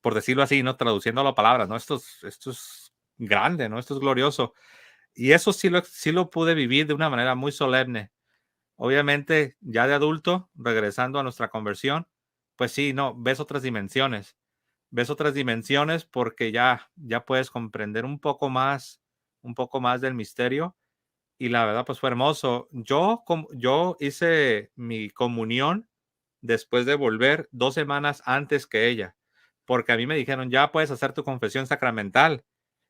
por decirlo así, ¿no? Traduciendo la palabra, ¿no? Esto es grande, ¿no? Esto es glorioso. Y eso sí lo pude vivir de una manera muy solemne. Obviamente, ya de adulto, regresando a nuestra conversión, pues sí, no, ves otras dimensiones porque ya puedes comprender un poco más del misterio y la verdad pues fue hermoso. Yo hice mi comunión después de volver 2 semanas antes que ella, porque a mí me dijeron, ya puedes hacer tu confesión sacramental.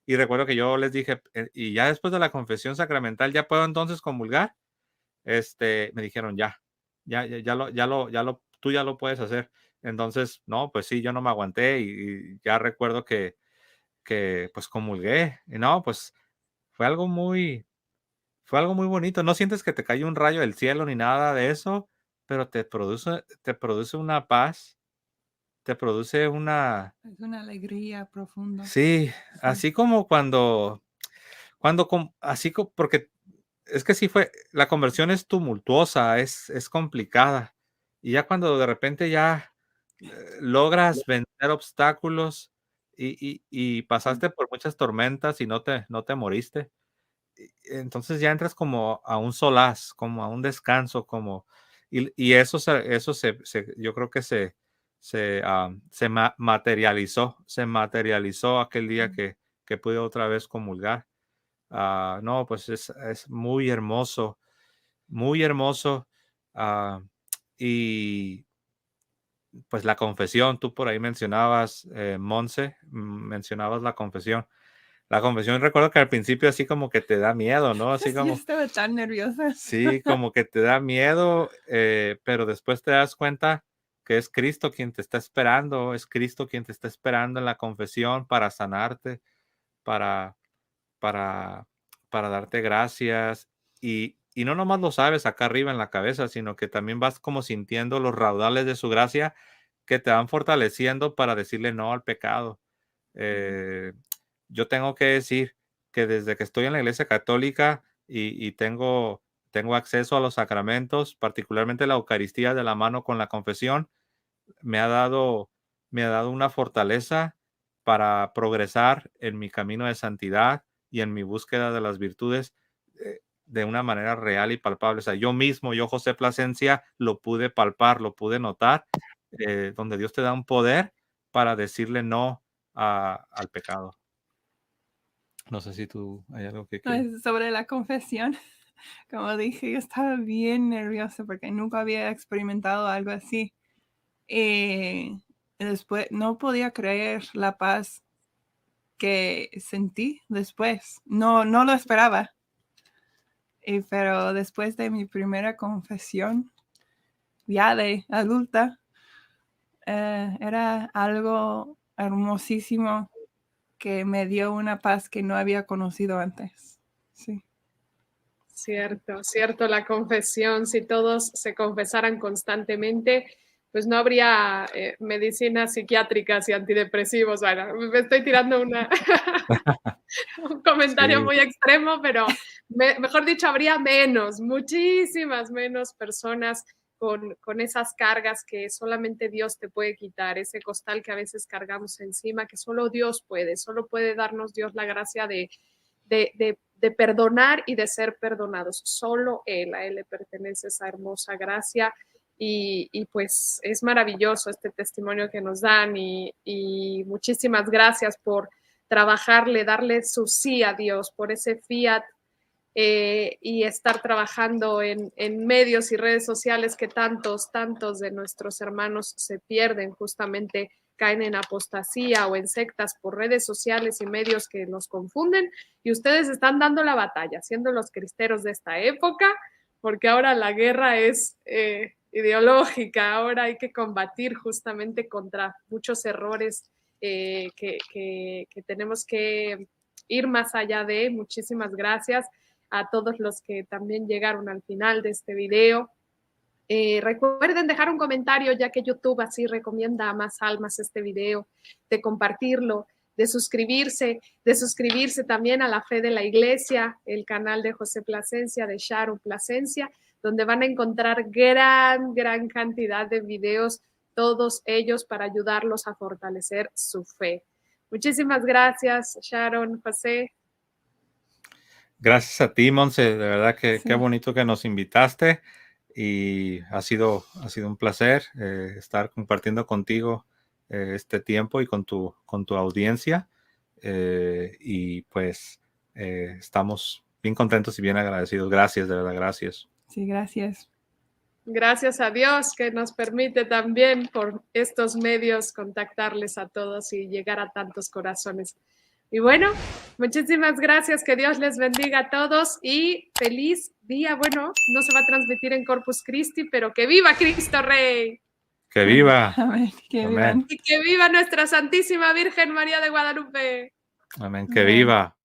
Y recuerdo que yo les dije, y ya después de la confesión sacramental, ¿ya puedo entonces comulgar? Me dijeron, tú ya lo puedes hacer. Entonces, no, pues sí, yo no me aguanté y ya recuerdo que pues comulgué. Y no, pues fue algo muy, fue algo muy bonito. No sientes que te cae un rayo del cielo ni nada de eso, pero te produce una paz, te produce una, Es una alegría profunda. sí, Sí. así como porque es que sí fue, la conversión es tumultuosa, es complicada. Y ya cuando de repente ya logras vencer obstáculos y pasaste por muchas tormentas y no te moriste, entonces ya entras como a un solaz, como a un descanso, y yo creo que se materializó aquel día que pude otra vez comulgar. No, pues es muy hermoso. ah, y pues la confesión, tú por ahí mencionabas, Monse, mencionabas la confesión. La confesión recuerdo que al principio así como que te da miedo, ¿no? Así Sí, como, estaba tan nerviosa. sí, como que te da miedo, pero después te das cuenta que es Cristo quien te está esperando, es Cristo quien te está esperando en la confesión para sanarte, para, para, para darte gracias. Y no nomás lo sabes acá arriba en la cabeza, sino que también vas como sintiendo los raudales de su gracia que te van fortaleciendo para decirle no al pecado. Eh, yo tengo que decir que desde que estoy en la iglesia católica y tengo tengo acceso a los sacramentos, particularmente la Eucaristía de la mano con la confesión. Me ha dado una fortaleza para progresar en mi camino de santidad y en mi búsqueda de las virtudes de una manera real y palpable. O sea, yo mismo, yo José Plasencia, lo pude palpar, lo pude notar, donde Dios te da un poder para decirle no al pecado. No sé si tú hay algo que quieras. Sobre la confesión, como dije, yo estaba bien nerviosa porque nunca había experimentado algo así. Y después no podía creer la paz que sentí después. No lo esperaba. Pero después de mi primera confesión, ya de adulta, era algo hermosísimo que me dio una paz que no había conocido antes. Sí. Cierto, la confesión, si todos se confesaran constantemente, pues no habría medicinas psiquiátricas y antidepresivos. Bueno, me estoy tirando un comentario muy extremo, pero mejor dicho, habría muchísimas menos personas con esas cargas que solamente Dios te puede quitar, ese costal que a veces cargamos encima, que solo Dios puede, solo puede darnos Dios la gracia de perdonar y de ser perdonados. Solo Él, a Él le pertenece esa hermosa gracia y pues es maravilloso este testimonio que nos dan y muchísimas gracias por trabajarle, darle su sí a Dios, por ese fiat y estar trabajando en medios y redes sociales que tantos de nuestros hermanos se pierden, justamente caen en apostasía o en sectas por redes sociales y medios que nos confunden, y ustedes están dando la batalla, siendo los cristeros de esta época, porque ahora la guerra es ideológica, ahora hay que combatir justamente contra muchos errores que tenemos que ir más allá de. Muchísimas gracias a todos los que también llegaron al final de este video. Recuerden dejar un comentario, ya que YouTube así recomienda a más almas este video, de compartirlo, de suscribirse también a La Fe de la Iglesia, el canal de José Plasencia, de Sharon Plasencia, donde van a encontrar gran cantidad de videos, todos ellos para ayudarlos a fortalecer su fe. Muchísimas gracias, Sharon, José. Gracias a ti, Monse, de verdad que qué bonito que nos invitaste y ha sido un placer estar compartiendo contigo este tiempo y con tu audiencia y pues estamos bien contentos y bien agradecidos. Gracias, de verdad, gracias. Sí, gracias. Gracias a Dios que nos permite también por estos medios contactarles a todos y llegar a tantos corazones. Y bueno, muchísimas gracias, que Dios les bendiga a todos y feliz día. Bueno, no se va a transmitir en Corpus Christi, pero que viva Cristo Rey. Que viva. Amén. Que vivan. Y que viva nuestra Santísima Virgen María de Guadalupe. Amén. Que viva.